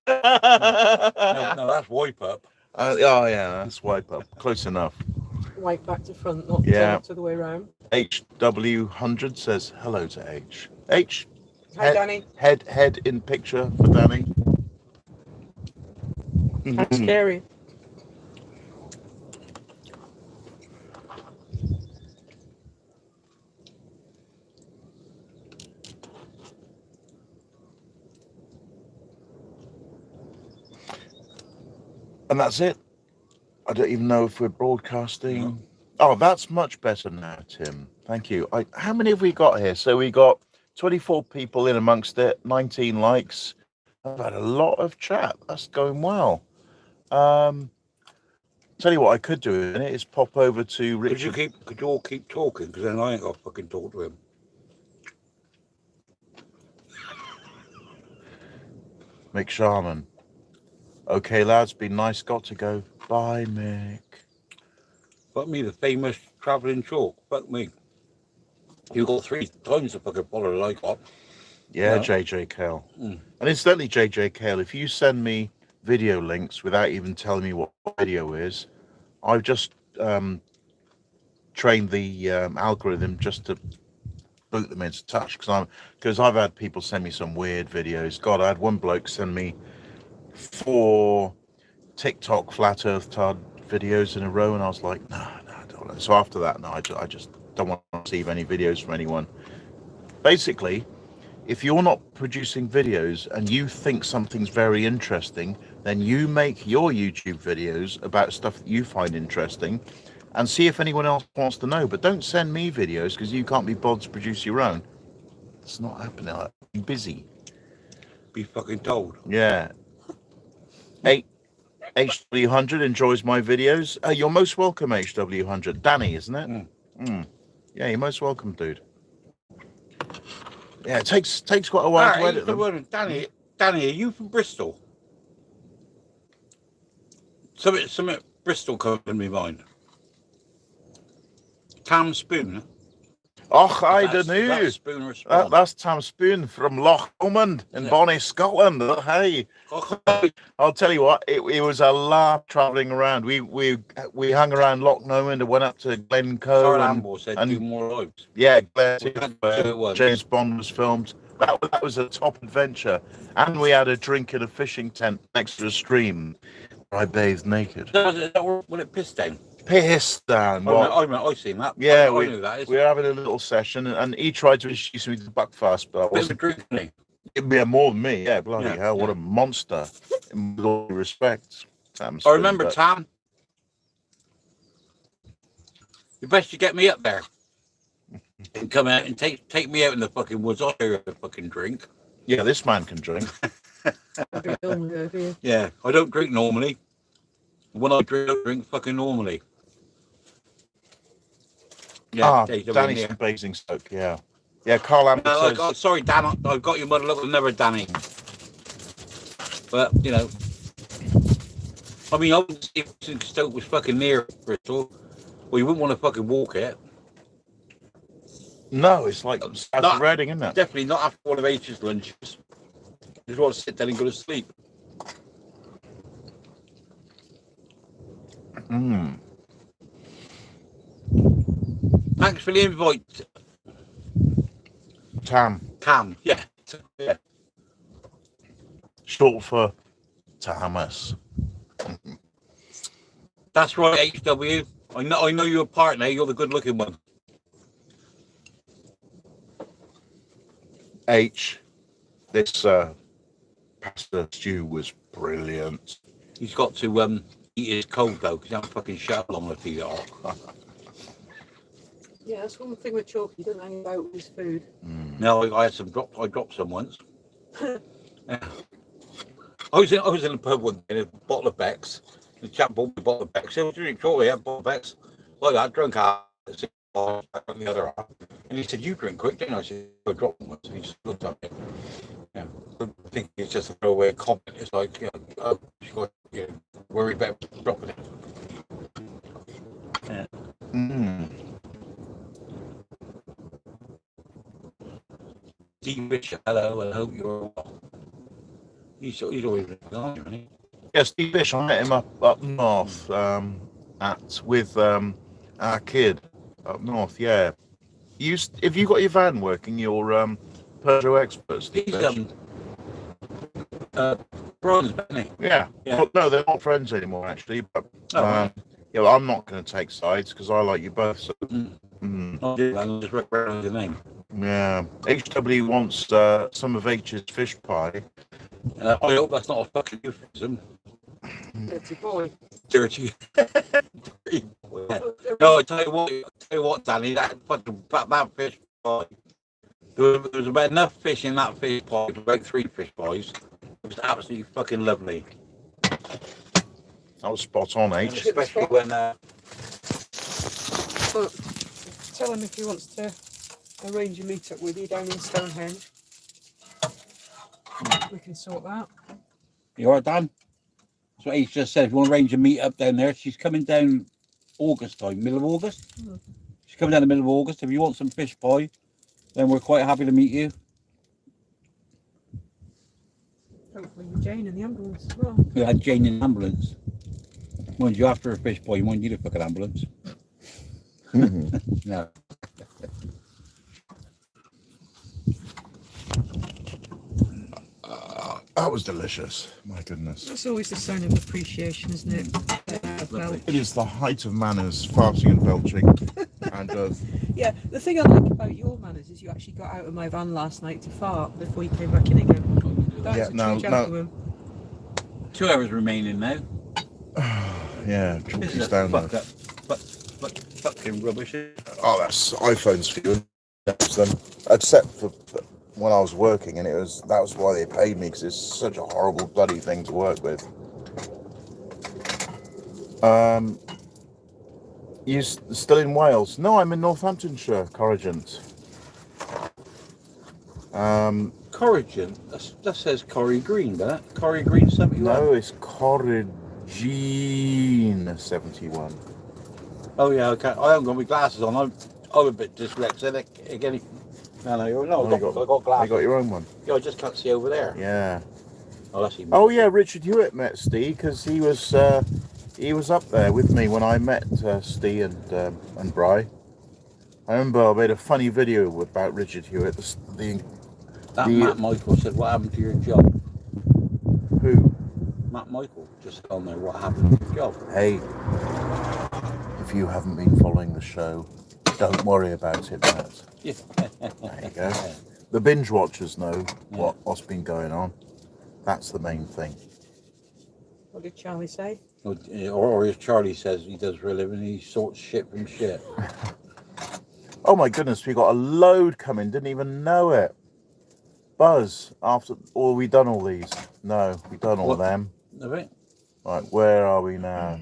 that's wipe up. Oh yeah, that's wipe up. Close enough. Wipe back to front, not turn to the way round. HW100 says hello to H. H. Hi, Danny. Head in picture for Danny. That's scary. And that's it. I don't even know if we're broadcasting. No. Oh, that's much better now, Tim. Thank you. How many have we got here? So we got 24 people in amongst it, 19 likes. I've had a lot of chat. That's going well. Tell you what I could do in it is pop over to Richard. Could you all keep talking? Because then I ain't got to fucking talk to him. Mick Sharman. Okay, lads, been nice. Got to go. Bye, Mick. Fuck me, the famous travelling chalk. Fuck me. You got 3 times the fucking follower I got. Yeah, No. JJ Kale. And incidentally, JJ Kale, if you send me video links without even telling me what video is, I've just trained the algorithm just to boot them into touch, because I've had people send me some weird videos. God, I had one bloke send me 4 TikTok flat Earth tard videos in a row, and I was like, no, I don't want. So after that, no, I just don't want to receive any videos from anyone. Basically, if you're not producing videos and you think something's very interesting, then you make your YouTube videos about stuff that you find interesting and see if anyone else wants to know. But don't send me videos because you can't be bothered to produce your own. It's not happening. I'm busy. Be fucking told. Yeah. HW100 enjoys my videos. You're most welcome, HW100. Danny, isn't it? Yeah, you're most welcome, dude. Yeah, it takes quite a while to edit them. Danny, are you from Bristol? Something Bristol comes in my mind. Tam Spoon. Och, I don't know. Spoon or Spawn? That's Tam Spoon from Loch Lomond in Bonnie, Scotland. Oh, hey, I'll tell you what, it was a laugh travelling around. We hung around Loch Lomond and went up to Glencoe. Amble said do more lives. Yeah, Glencoe, it was. James Bond was filmed. That was a top adventure. And we had a drink in a fishing tent next to a stream where I bathed naked. Will it piss down? Piss down. I seen that. Yeah, I knew that. we were having a little session, and he tried to introduce me to Buckfast, but I wasn't drinking. It'd be more than me. Yeah, bloody Yeah, hell, what yeah. a monster. In all due respect, Tam I Spoon, remember, but- Tam. You best you get me up there and come out and take me out in the fucking woods. I'll hear a fucking drink. Yeah, this man can drink. Yeah, I don't drink normally. When I drink fucking normally. Yeah, Danny's from Basingstoke. Yeah, Carl Amber says. Sorry, Dan. I've got your mother looking never Danny. But you know, I mean, I wouldn't see if Basingstoke was fucking near Bristol. Well, you wouldn't want to fucking walk it. No, it's like south of Reading, isn't it? Definitely not after one of H's lunches. Just want to sit down and go to sleep. Thanks for the invite, Cam. Yeah. Short for Thomas. That's right, HW. I know you're a partner. You're the good-looking one. H. This pasta stew was brilliant. He's got to eat his cold though, because I'm fucking shut long enough to eat it all. Yeah, that's one thing with Chalky. He doesn't hang about with his food. No, I had some drops. I dropped some once. Yeah. I was in a pub one day, in a bottle of Beck's. The chap bought me a bottle of Beck's. I was drinking shortly, a bottle of Beck's. Like that, drunk half, on the other half. And he said, "You drink quick, didn't I?" I said, "I dropped one." So he just looked at me. Yeah, I think it's just a throwaway comment. It's like, you know, oh, you got, you know, worry about dropping it. Yeah. Steve Fish, hello, I hope you're well. He's always been on, isn't he? Yeah, Steve Fish, I met him up north with our kid up north. Yeah, if you got your van working, your Peugeot expert, Steve He's Fish. Brian's Benny. Yeah. Yeah. Well, no, they're not friends anymore, actually. But Right. yeah, well, I'm not going to take sides because I like you both. So. I'll just recognize the name. Yeah, HW wants some of H's fish pie. I hope that's not a fucking euphemism. Dirty boy. Dirty. No, I tell you what, Danny, that fish pie. There was about enough fish in that fish pie, about 3 fish pies. It was absolutely fucking lovely. That was spot on, H. Especially when Look, tell him if he wants to arrange a meet-up with you down in Stonehenge. We can sort that. You all right, Dan? That's what H just said. If you want to arrange a meet up down there, she's coming down August time, middle of August. She's coming down the middle of August. If you want some fish pie, then we're quite happy to meet you. Jane in the ambulance as well. We had Jane in the ambulance. Mind you, after a fish boy, you won't need a fucking ambulance. No. That was delicious. My goodness. That's always a sign of appreciation, isn't it? Lovely. It is the height of manners, farting and belching. And Yeah, the thing I like about your manners is you actually got out of my van last night to fart before you came back in again. That Yeah, was a no, true no. gentleman. 2 hours remaining now. yeah, This chalky's is down there. fucked up. Fucking rubbish. Oh, that's iPhones for you. That's them. Except for when I was working, and that was why they paid me, because it's such a horrible bloody thing to work with. You still in Wales? No, I'm in Northamptonshire, Corrigent. Corrigan. That says Corrie Green, doesn't it? Corrie Green 71. No, it's Corrigene 71. Oh yeah, okay. I haven't got my glasses on. I'm a bit dyslexic again. No, I got glasses. You got your own one? Yeah, I just can't see over there. Yeah. Oh, that's even. Oh yeah, Richard Hewitt met Steve, because he was up there with me when I met Steve and Bri. I remember I made a funny video about Richard Hewitt. Matt Michael said, "What happened to your job?" Who? Matt Michael just said, "Oh no, what happened to your job?" Hey, if you haven't been following the show, don't worry about it, Matt. Yeah. There you go. The binge watchers know what's been going on. That's the main thing. What did Charlie say? Or as Charlie says, he does for a living. He sorts shit from shit. Oh my goodness, we got a load coming. Didn't even know it. Buzz, we done all these? No, we done all of them. Right. Right, where are we now?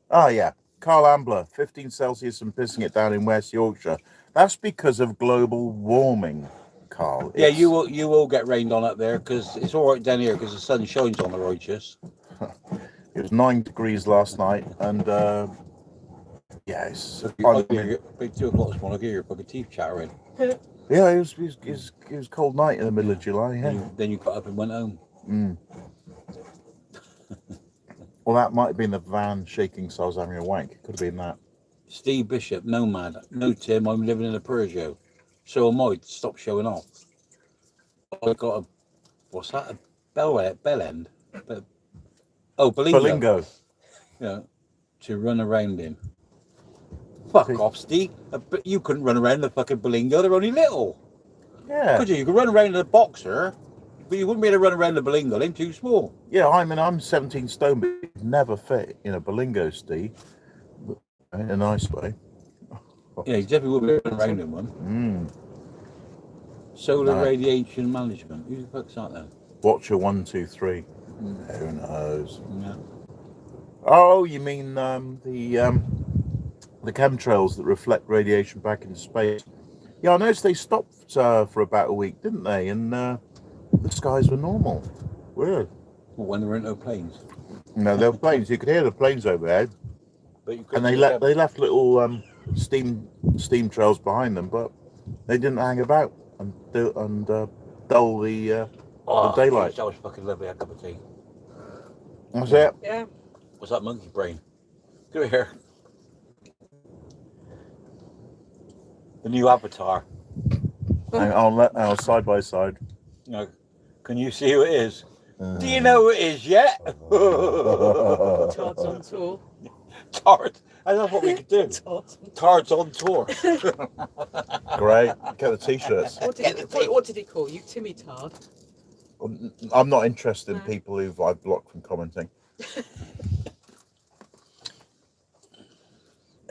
Oh yeah, Carl Ambler, 15 Celsius and pissing it down in West Yorkshire. That's because of global warming, Carl. Yeah, you will get rained on up there, because it's all right down here because the sun shines on the righteous. It was 9 degrees last night, and it's Big 2 o'clock this morning. I hear your fucking teeth chattering. yeah, it was cold night in the middle of July. Yeah. Then you got up and went home. Well, that might have been the van shaking, so I was having a wank. It could have been that. Steve Bishop, Nomad. No, Tim, I'm living in a Peugeot. So am I. Stop showing off. I got a, what's that? A bell end? Belingo. Yeah, to run around in. Fuck off, Steve. But you couldn't run around the fucking Belingo. They're only little. Yeah. Could you? You could run around in a Boxer, but you wouldn't be able to run around the Belingo. They're too small. Yeah, I'm 17 stone, but it'd never fit in a Belingo, Steve. In a nice way. Yeah, you definitely wouldn't be around in one. Solar radiation management. Who the fuck's that then? Watcher 123. Who knows? Yeah. Oh, you mean the chemtrails that reflect radiation back into space? Yeah, I noticed they stopped for about a week, didn't they? And the skies were normal. Weird. Well, when there weren't no planes. No, there were planes. You could hear the planes overhead. But you And they left little steam trails behind them, but they didn't hang about and dull the daylight. That was fucking lovely. A cup of tea. That's it. Yeah. What's that monkey brain? Come here. The new avatar. Hang on, I'll side by side. No. Can you see who it is? Do you know who it is yet? Todd's on tour. Tard. That's what we could do. Tard's on tour. Great. Get the t-shirts. What did he call you? Timmy Tard? I'm not interested in people who I've blocked from commenting.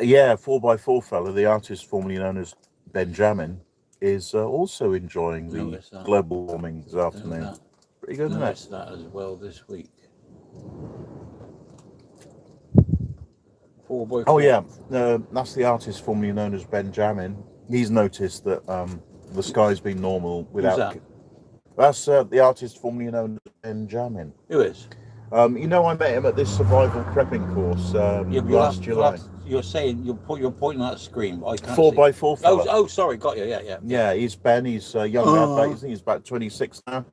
Yeah, 4x4 fella, the artist formerly known as Benjamin, is also enjoying the global warming this afternoon. Pretty good, isn't it? Noticed that as well this week. 4x4. Oh yeah, that's the artist formerly known as Benjamin. He's noticed that the sky's been normal without. Who's that? That's the artist formerly known as Benjamin. Who is? I met him at this survival prepping course last July. You're saying you're pointing at the screen, but I can't. 4x4 see. fella. Oh, sorry, got you. Yeah. Yeah, he's Ben. He's young lad. He's about 26 now.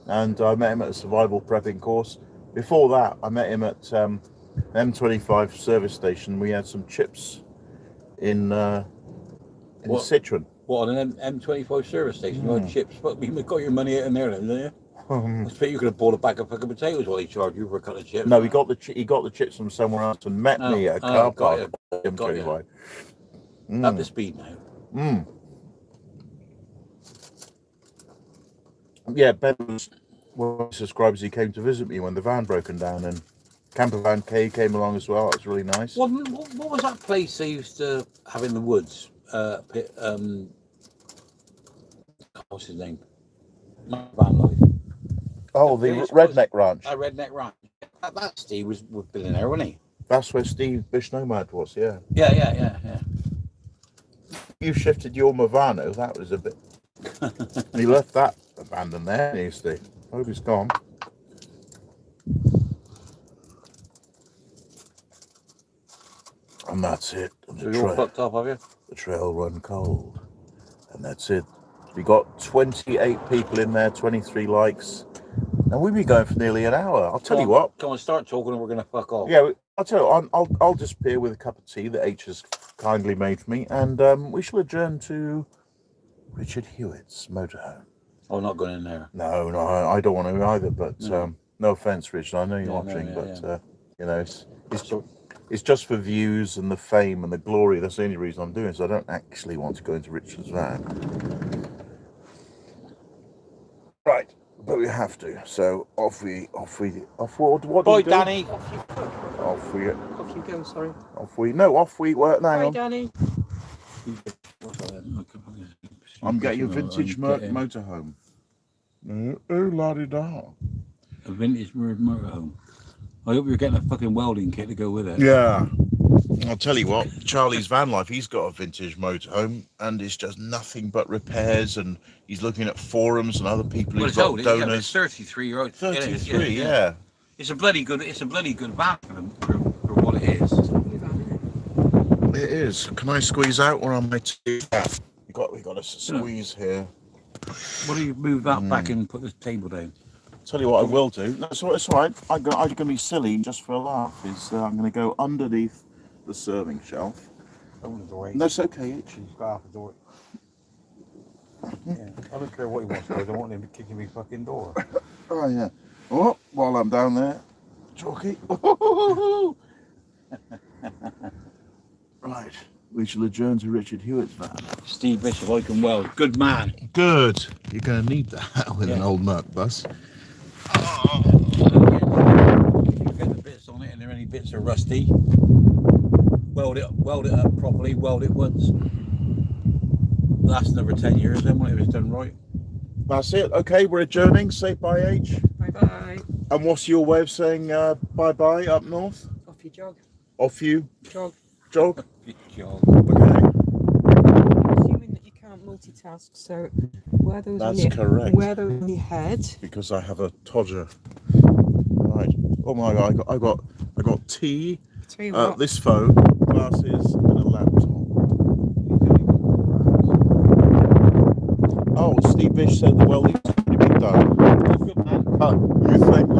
and I met him at a survival prepping course. Before that, I met him at M25 service station. We had some chips in Citroen. What, on an M25 service station? You had chips? But you got your money out in there, then, didn't you? I expect you could have bought a bag of fucking potatoes while he charged you for a couple of chips. No, he got the chips from somewhere else and met me at a car park. M25. Up to speed now. Yeah, Ben was one of the subscribers. He came to visit me when the van broken down, and camper van K came along as well. It was really nice. What was that place they used to have in the woods? What's his name? Vanlife. Oh, the Redneck Ranch. Redneck Ranch. That Steve was billionaire, wasn't he? That's where Steve Bush Nomad was, yeah. Yeah. You shifted your Movano, that was a bit... He left that abandoned there, didn't he, Steve? I hope he's gone. And that's it. So you're all fucked up, have you? The trail run cold. And that's it. We got 28 people in there, 23 likes. And we've been going for nearly an hour. I'll tell you what. Come on, start talking and we're going to fuck off. Yeah, I'll tell you, I'll disappear with a cup of tea that H has kindly made for me. And we shall adjourn to Richard Hewitt's motorhome. Oh, not going in there. No, I don't want to either. But no offence, Richard. I know you're watching, but you know, it's just for views and the fame and the glory. That's the only reason I'm doing it. So I don't actually want to go into Richard's van. Right, but we have to. So off we. What Bye, do? Danny. Off we go. Off you go, sorry. Off we work now. Bye, Danny. I'm getting a vintage motorhome. Oh, la-di-da. A vintage motorhome. I hope you're getting a fucking welding kit to go with it. Yeah. I'll tell you what, Charlie's Vanlife, he's got a vintage motorhome and it's just nothing but repairs, and he's looking at forums and other people who've got donors. It's 33-year-old. 33, yeah. It's a bloody good van for what it is. It is. Can I squeeze out or am I too? We got a squeeze here. What do you move that back and put the table down? Tell you what I will do. No, it's all right. I'm going to be silly just for a laugh. I'm going to go underneath the serving shelf. Open the door. No, it's okay. He's got half the door. Yeah, I don't care what he wants to do. I don't want him kicking me fucking door. Oh yeah. Oh, while I'm down there, Chalky. Right. We shall adjourn to Richard Hewitt's van. Steve Bishop, I can weld. Good man. Good. You're going to need that with an old Merc bus. If you get the bits on it and there are any bits are rusty, weld it up properly, weld it once. Last another 10 years then when it was done right. That's it. Okay, we're adjourning. Say bye, H. Bye-bye. And what's your way of saying bye-bye up north? Off you jog. Off you? Jog. Jog? Jog. Okay. Assuming that you can't multitask, so wear those correct. Wear those on your head. Because I have a todger. Right. Oh my God! I got tea. This phone, glasses, and a laptop. Oh, Steve Bish said the welding's pretty big done.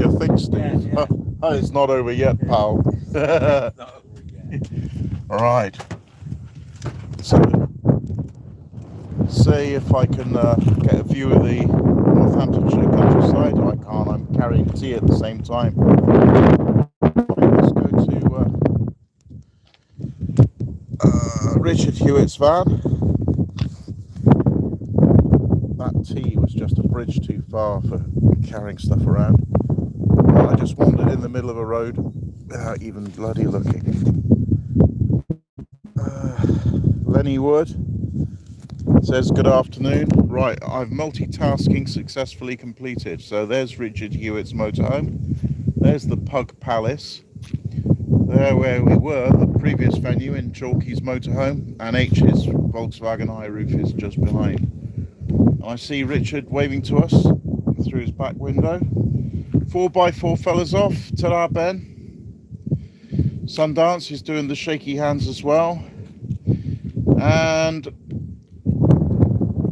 You think, Steve? Yeah. It's not over yet, pal. Not over yet. Right. So, say if I can get a view of the Northamptonshire countryside. I can't. I'm carrying tea at the same time. Let's go to Richard Hewitt's van. That tea was just a bridge too far for carrying stuff around. I just wandered in the middle of a road without even bloody looking. Lenny Wood says good afternoon. Right, I've multitasking successfully completed. So there's Richard Hewitt's motorhome. There's the Pug Palace. There where we were, the previous venue in Chalky's motorhome, and H's Volkswagen i-Roof is just behind. I see Richard waving to us through his back window. 4x4 fellas off. Ta-da, Ben. Sandals is doing the shaky hands as well. And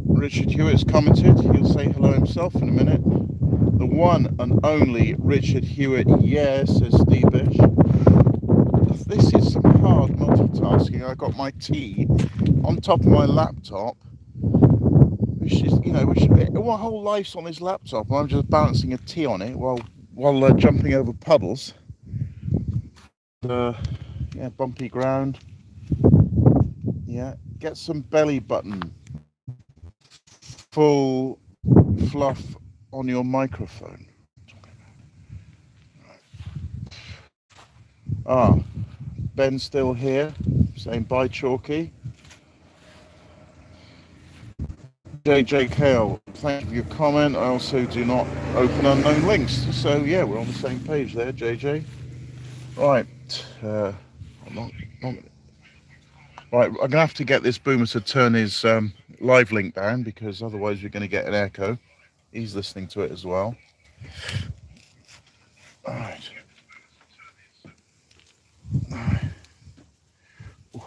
Richard Hewitt's commented. He'll say hello himself in a minute. The one and only Richard Hewitt. Yes, says Stevish. This is some hard multitasking. I got my tea on top of my laptop, which is, my whole life's on this laptop, and I'm just balancing a tea on it while jumping over puddles. Yeah, bumpy ground. Yeah, get some belly button full fluff on your microphone. Ben's still here, saying bye, Chalky. JJ Kale, thank you for your comment. I also do not open unknown links. So yeah, we're on the same page there, JJ. Right, right, I'm gonna have to get this boomer to turn his live link down, because otherwise you're gonna get an echo. He's listening to it as well. All right.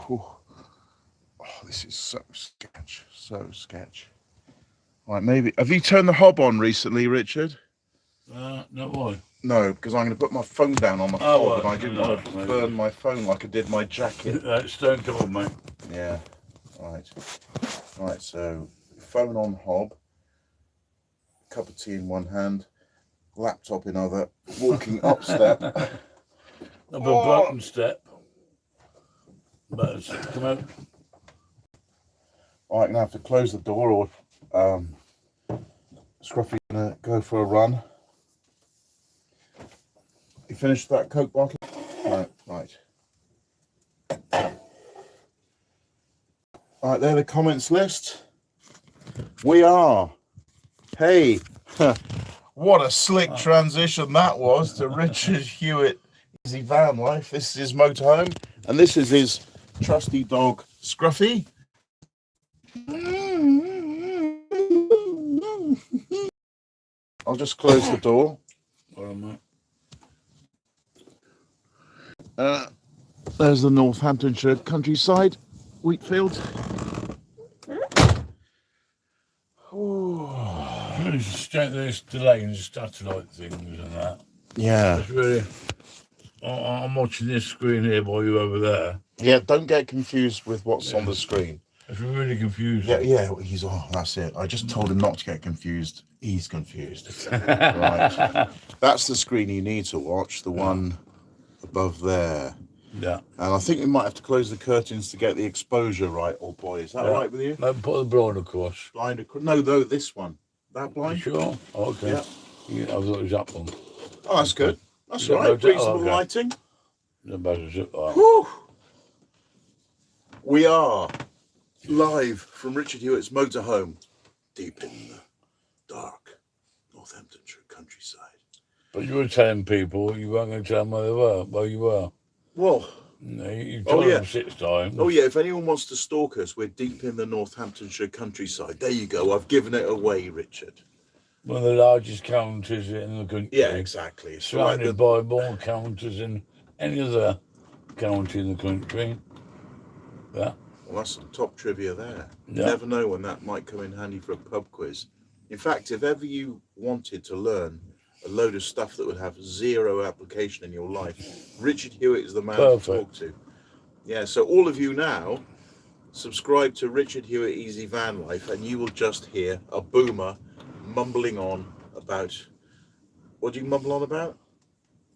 Oh, this is so sketch. Right, maybe. Have you turned the hob on recently, Richard? No, why? No, because I'm going to put my phone down on the hob, and I didn't want to burn my phone like I did my jacket. That's stone cold, mate. Yeah. Right, so phone on hob, cup of tea in one hand, laptop in other, walking up step. Up a broken step. But come out. All right, I'm going to have to close the door, or Scruffy's going to go for a run. You finished that Coke bottle? Right. All right, there the comments list. We are. Hey, what a slick transition that was to Richard Hewitt Easy Van Life. This is his motorhome, and this is his trusty dog, Scruffy. I'll just close the door. There's the Northamptonshire countryside, wheatfield. There's delays, satellite things and that. Yeah. It's really. I'm watching this screen here while you're over there. Yeah, don't get confused with what's on the screen. It's really confusing. Yeah, that's it. I just told him not to get confused. He's confused. Right. That's the screen you need to watch, the one above there. Yeah. And I think we might have to close the curtains to get the exposure right, old boy. Is that right with you? No, put the blind across. Blind across? No, this one. That blind? You sure? Okay. Yeah. I thought it was that one. Oh, that's good. That's all right. Reasonable lighting. No better zip that. Whew. We are live from Richard Hewitt's motorhome, deep in the dark Northamptonshire countryside. But you were telling people you weren't going to tell them where you were. Well, no, you told them 6 times. Oh yeah, if anyone wants to stalk us, we're deep in the Northamptonshire countryside. There you go. I've given it away, Richard. One of the largest counters in the country. Yeah, exactly. It's surrounded by more counters than any other county in the country. Yeah. Well, that's some top trivia there. Yeah. You never know when that might come in handy for a pub quiz. In fact, if ever you wanted to learn a load of stuff that would have zero application in your life, Richard Hewitt is the man to talk to. Yeah, so all of you now, subscribe to Richard Hewitt Easy Van Life, and you will just hear a boomer mumbling on about, what do you mumble on about?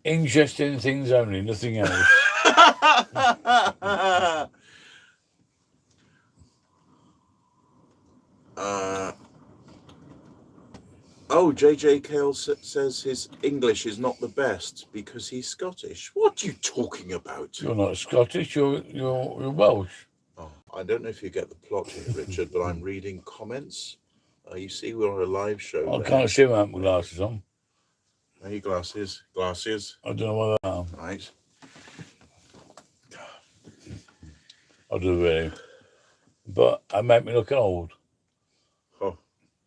Interesting things only, nothing else. JJ Kale says his English is not the best because he's Scottish. What are you talking about? You're not Scottish, you're Welsh. Oh, I don't know if you get the plot here, Richard, but I'm reading comments. You see, we're on a live show. I can't see without my glasses on. Hey, glasses. I don't know what they are. Right. I do really. But I make me look old. Oh.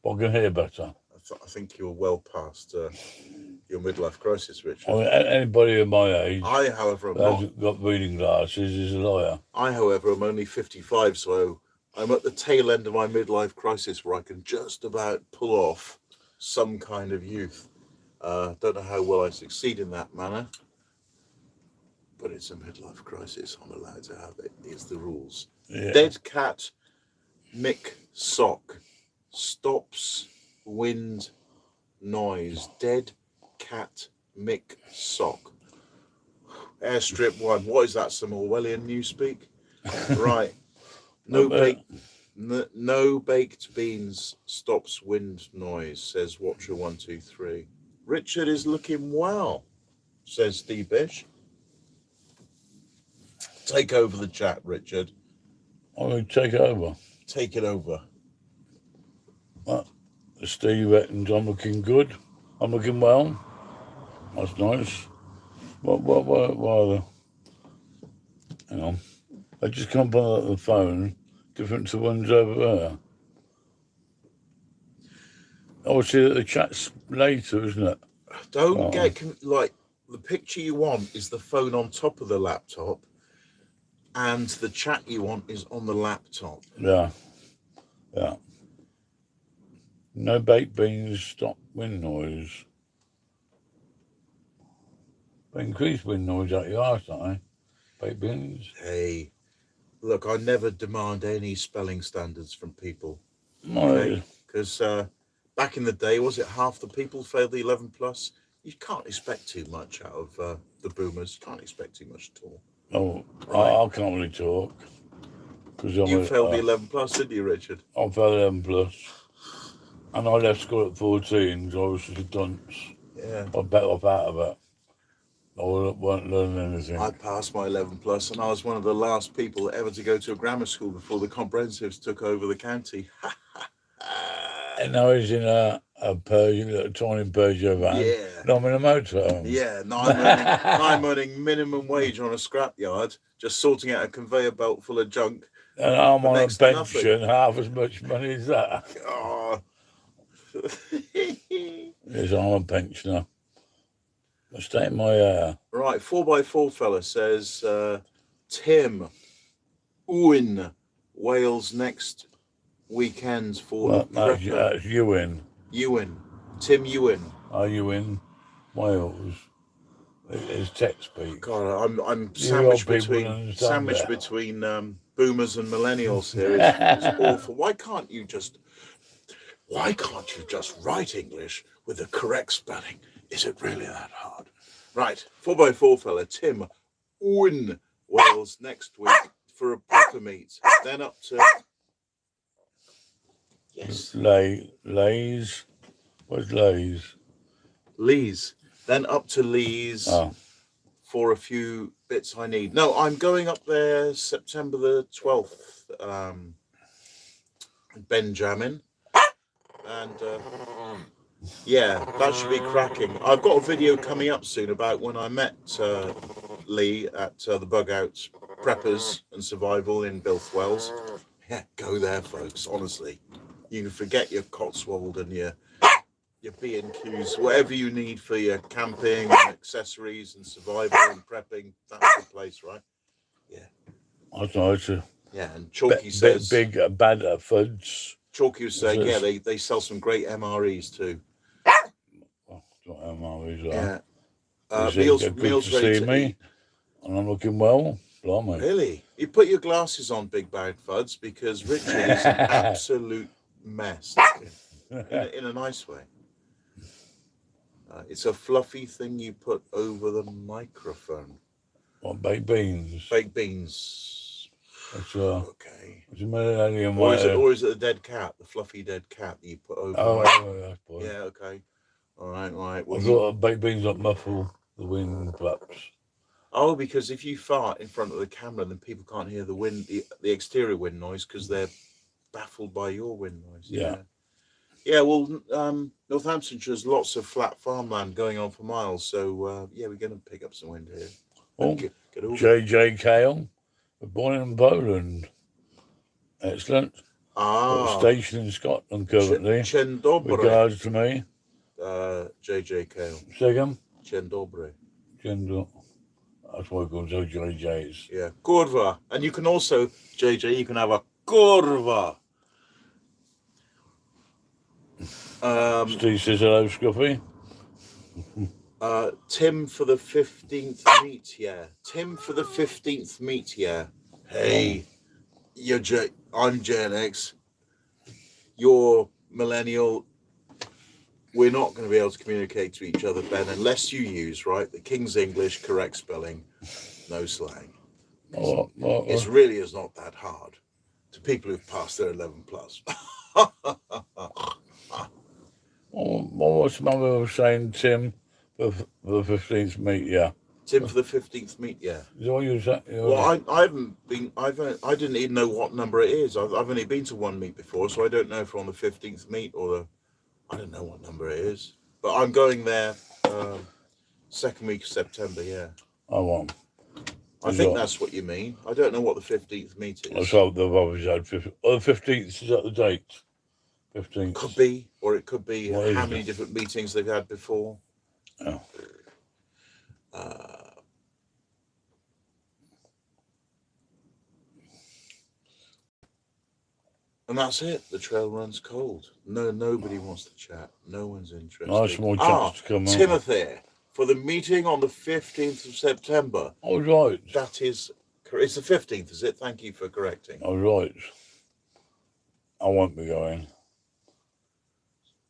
But I can hear better. I think you're well past your midlife crisis, Richard. I mean, anybody of my age however, has got reading glasses is a liar. I, however, am only 55, so I'm at the tail end of my midlife crisis where I can just about pull off some kind of youth. Don't know how well I succeed in that manner. But it's a midlife crisis. I'm allowed to have it. It's the rules. Yeah. Dead cat, Mick sock. Stops wind noise. Dead cat, Mick sock. Airstrip 1. What is that? Some Orwellian newspeak? Right. No baked beans stops wind noise, says Watcher 123. Richard is looking well, says Steve Bish. Take over the chat, Richard. I'm going to take over. Take it over. Steve reckons I'm looking good. I'm looking well. That's nice. What hang on. I just come on the phone, different to ones over there. Obviously, the chat's later, isn't it? Don't get, like, the picture you want is the phone on top of the laptop, and the chat you want is on the laptop. Yeah. No baked beans stop wind noise. They increase wind noise out your arse, don't they? Baked beans. Hey, look, I never demand any spelling standards from people. No. Because back in the day, was it half the people failed the 11 plus? You can't expect too much out of the boomers. You can't expect too much at all. Oh, Right. I can't really talk. You failed the 11 plus, didn't you, Richard? I failed 11 plus. And I left school at 14, so I was just a dunce. Yeah. I bet off out of it. I weren't learning anything. I passed my 11 plus, and I was one of the last people ever to go to a grammar school before the comprehensives took over the county. And I was in a Persian, a tiny Persian van. Yeah. And I'm in a motorhome. Yeah, I'm earning minimum wage on a scrapyard, just sorting out a conveyor belt full of junk. And I'm for on a next to pension, half as much money as that. Oh. Yes, I'm a pensioner. I stay in my hair. Right, 4x4 fella says, Tim, Owen, Wales next weekend for Well, that's Ewan. Ewan. Tim Ewan. Are you in Wales? It's tech speak. God, I'm sandwiched between boomers and millennials here. It's awful. Why can't you just write English with the correct spelling? Is it really that hard? Right, 4x4 fella, Tim, Owen, Wales next week for a proper meet. Then up to Lays. Where's Lays? Lees. Then up to Lees for a few bits I need. No, I'm going up there September the 12th. Benjamin. And yeah, that should be cracking. I've got a video coming up soon about when I met Lee at the Bug Out Preppers and Survival in Bilthwells. Yeah, go there, folks. Honestly, you can forget your Cotswold and your B&Qs, whatever you need for your camping and accessories and survival and prepping. That's the place, right? Yeah. I don't know. Yeah, and Chalky says big bad foods. Chalky was saying, yeah, they sell some great MREs too. Yeah. Meals good ready to see me, eat. and I'm looking well. Blimey. Really? You put your glasses on, Big Bag Fuds, because Richard is an absolute mess. In a nice way. It's a fluffy thing you put over the microphone. What, baked beans? Baked beans. It's okay. It's a millennium. Or is it the dead cat, the fluffy dead cat that you put over? That's boy. Yeah. Okay. All right. Well, I've got baked beans that muffle the wind flaps. Oh, because if you fart in front of the camera, then people can't hear the wind, the exterior wind noise, because they're baffled by your wind noise. Yeah. Yeah, well, Northamptonshire lots of flat farmland going on for miles, so yeah, we're going to pick up some wind here. Oh, JJ Kale, born in Poland. Excellent. Station in Scotland currently. Dzień dobry. Regards to me. JJ Kale. Second. Dzień dobry. That's why I call those JJs. Yeah, kurwa. And you can also, JJ, you can have a kurwa. Steve says hello, Scruffy. Tim for the 15th meet, yeah. Tim for the 15th meet, yeah. Hey, I'm Gen X. You're millennial. We're not going to be able to communicate to each other, Ben, unless you use, right, the King's English, correct spelling, no slang. It really is not that hard to people who've passed their 11 plus. What was Mother was saying, Tim, for the 15th meet, yeah? Tim for the 15th meet, yeah. Is that what you said? Well, I haven't been. I didn't even know what number it is. I've only been to one meet before, so I don't know if we're on the 15th meet or the. I don't know what number it is, but I'm going there second week of September. Yeah. I won't. I think that's what you mean. I don't know what the 15th meet is. Let's hope they've always had 50. Oh, the 15th, is that the date? 15th. Could be, or it could be how many different meetings they've had before. Oh. And that's it. The trail runs cold. Nobody wants to chat. No one's interested. Nice more chance to come Timothy, for the meeting on the 15th of September. Oh, right. That is correct. It's the 15th, is it? Thank you for correcting. Oh, right. I won't be going.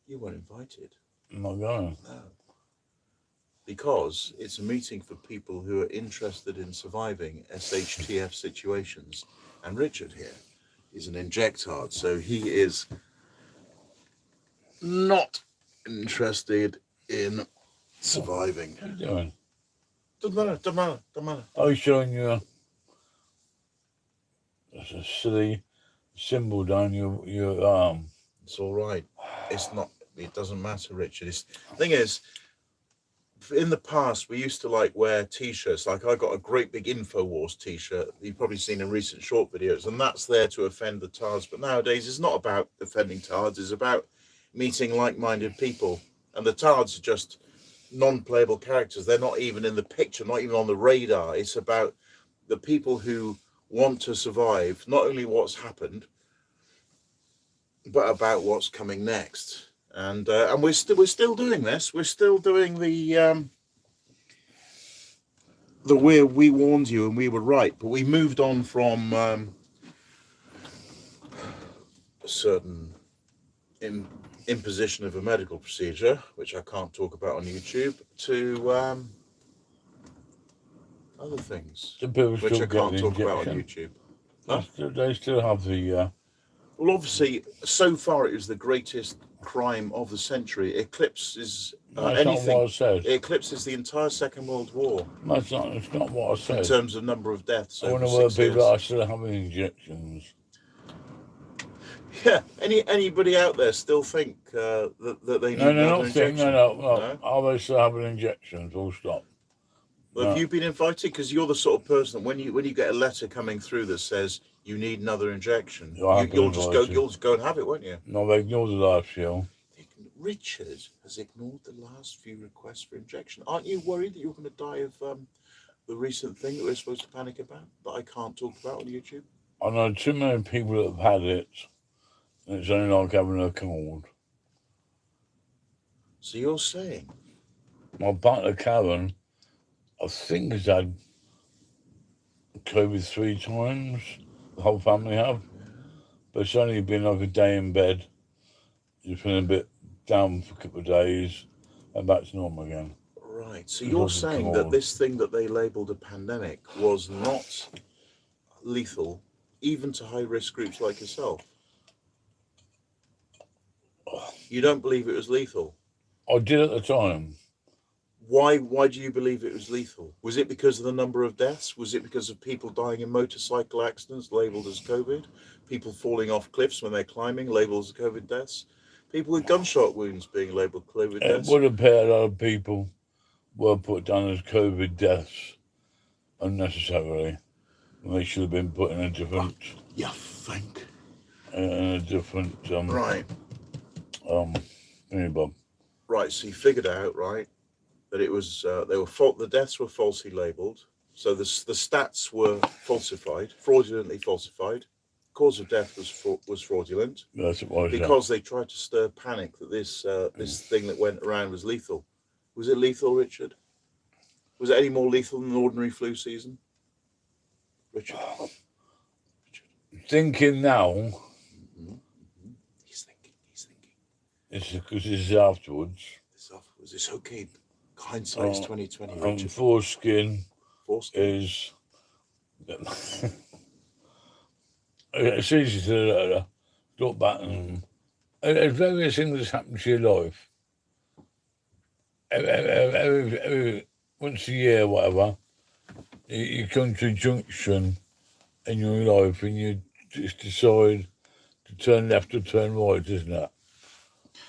You weren't invited. I'm not going. No. Because it's a meeting for people who are interested in surviving SHTF situations. And Richard here is an injectard, so he is not interested in surviving. What are you doing? Don't matter. I was showing you there's a silly symbol down your arm. It's all right. It's not. It doesn't matter, Richard. The thing is, in the past, we used to wear T-shirts. Like I got a great big InfoWars T-shirt. You've probably seen in recent short videos, and that's there to offend the tards. But nowadays, it's not about offending tards. It's about meeting like-minded people. And the tards are just non-playable characters. They're not even in the picture, not even on the radar. It's about the people who want to survive, not only what's happened, but about what's coming next. And we're still doing this. We're still doing the we warned you and we were right, but we moved on from a certain imposition of a medical procedure, which I can't talk about on YouTube, to other things, which I can't talk about on YouTube. Huh? They still have the. Well, obviously, so far it is the greatest crime of the century. It eclipses anything. Not what I said. It eclipses the entire Second World War. No, it's not what I said. In terms of number of deaths. I wonder whether people are still having injections. Yeah. Anybody out there still think that they need another injection? No. Are they still having injections? Full stop. Well, have you been invited? Because you're the sort of person when you get a letter coming through that says you need another injection, you'll just go and have it, won't you? No, they ignored the last few. Richard has ignored the last few requests for injection. Aren't you worried that you're going to die of the recent thing that we're supposed to panic about that I can't talk about on YouTube? I know too many people that have had it, and it's only like having a cold. So you're saying? My partner Karen, I think, has had COVID 3 times. The whole family have. But it's only been like a day in bed. Just been a bit down for a couple of days and back to normal again. Right. So you're saying that this thing that they labelled a pandemic was not lethal, even to high-risk groups like yourself? You don't believe it was lethal? I did at the time. Why do you believe it was lethal? Was it because of the number of deaths? Was it because of people dying in motorcycle accidents labelled as COVID? People falling off cliffs when they're climbing labelled as COVID deaths? People with gunshot wounds being labelled COVID deaths? It would appear a lot of people were put down as COVID deaths unnecessarily. And they should have been put in a different... You think? In a different... right. Bob. Right, so you figured out, right, that it was the deaths were falsely labelled, so the stats were falsified, fraudulently falsified. Cause of death was fraudulent. Yes, it was. Because they tried to stir panic that this thing that went around was lethal. Was it lethal, Richard? Was it any more lethal than an ordinary flu season? Richard? Thinking now, He's thinking. it's because this is afterwards. Was this okay? Hindsight's 2020, Richard. Foreskin Foreskin? is... It's easy to look back and... There's various things that's happened to your life. Every once a year, whatever, you come to a junction in your life and you just decide to turn left or turn right, isn't it?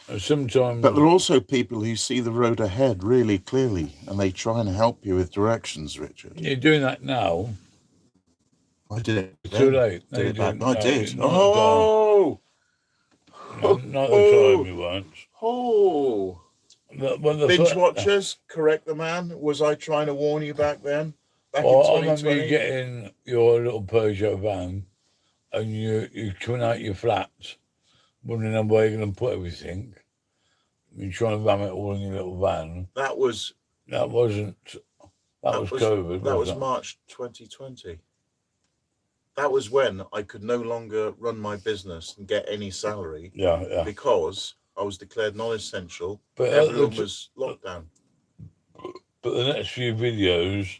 And sometimes... But there are also people who see the road ahead really clearly and they try and help you with directions, Richard. You're doing that now. I did it. It's too late. No, Did you it back. didn't. I did. Not Oh! not the time you weren't. Oh! The Binge watchers, correct the man. Was I trying to warn you back then? Back in I 2020? remember you getting your little Peugeot van and you coming out your flats, wondering where you're going to put everything. You're trying to ram it all in your little van. That was COVID. That was wasn't it? March 2020. That was when I could no longer run my business and get any salary Yeah. because I was declared non-essential. But Everyone was locked down. But the next few videos,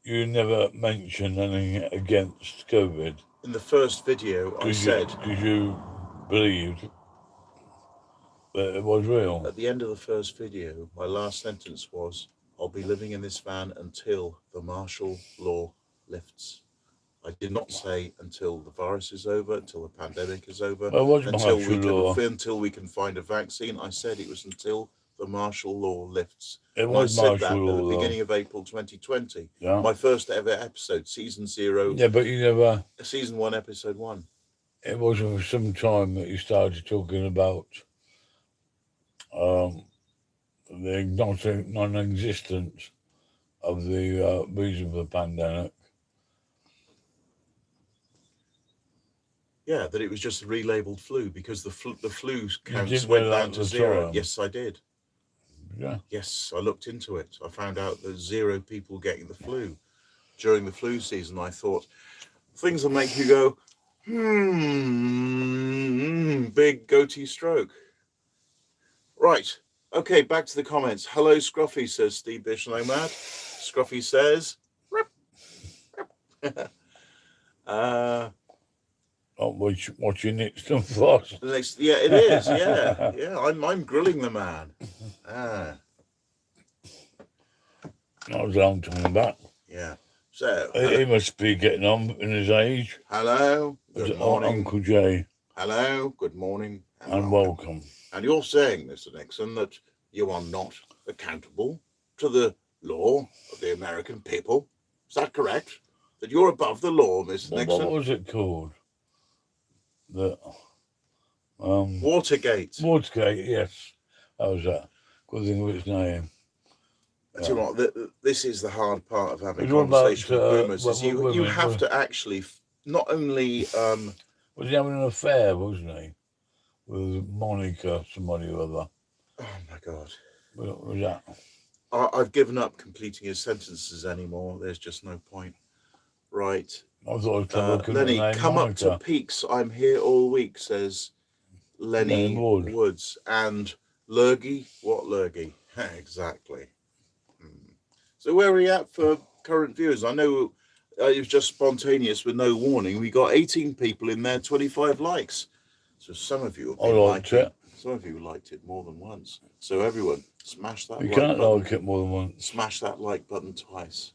you never mentioned anything against COVID. In the first video, I said... Because you believed that it was real. At the end of the first video, my last sentence was, I'll be living in this van until the martial law lifts. I did not say until the virus is over, until the pandemic is over, until we can find a vaccine. I said it was until the martial law lifts. It and was I said martial that law, at the beginning of April 2020. Yeah. My first ever episode, season 0. Yeah, but you never... Season 1, episode 1. It wasn't for some time that you started talking about the non-existence of the reason for the pandemic. Yeah, that it was just a relabeled flu because the flu counts didn't went know down that to at the 0. time. Yes, I did. Yeah. Yes, I looked into it. I found out there's 0 people getting the flu. During the flu season, I thought, things will make you go, big goatee stroke. Right. Okay, back to the comments. Hello, Scruffy, says Steve Bish Nomad. Scruffy says, watching Nixon Frost. yeah, it is. Yeah. I'm grilling the man. That was a long time back. Yeah. So He must be getting on in his age. hello. Good morning, Uncle Jay. Hello. Good morning. And welcome. And you're saying, Mr. Nixon, that you are not accountable to the law of the American people. Is that correct? That you're above the law, Mr. Nixon? What was it called? Watergate. Watergate, yes. That was that. Couldn't think of its name. Do you know what? This is the hard part of having It's all conversation about, with boomers. Is you women, have to actually not only... was he having an affair, wasn't he? With Monica, somebody or other. oh, my God. What was that? I've given up completing his sentences anymore. There's just no point. Right. I thought I was Lenny, come Monica. up to Peaks. I'm here all week, says Lenny Wood. Woods. And Lurgy? What Lurgy? Exactly. So where are we at for current viewers? I know it was just spontaneous with no warning. We got 18 people in there, 25 likes. So some of you have been liked it. Some of you liked it more than once. So everyone, smash that You like can't button. like it more than once. Smash that like button twice.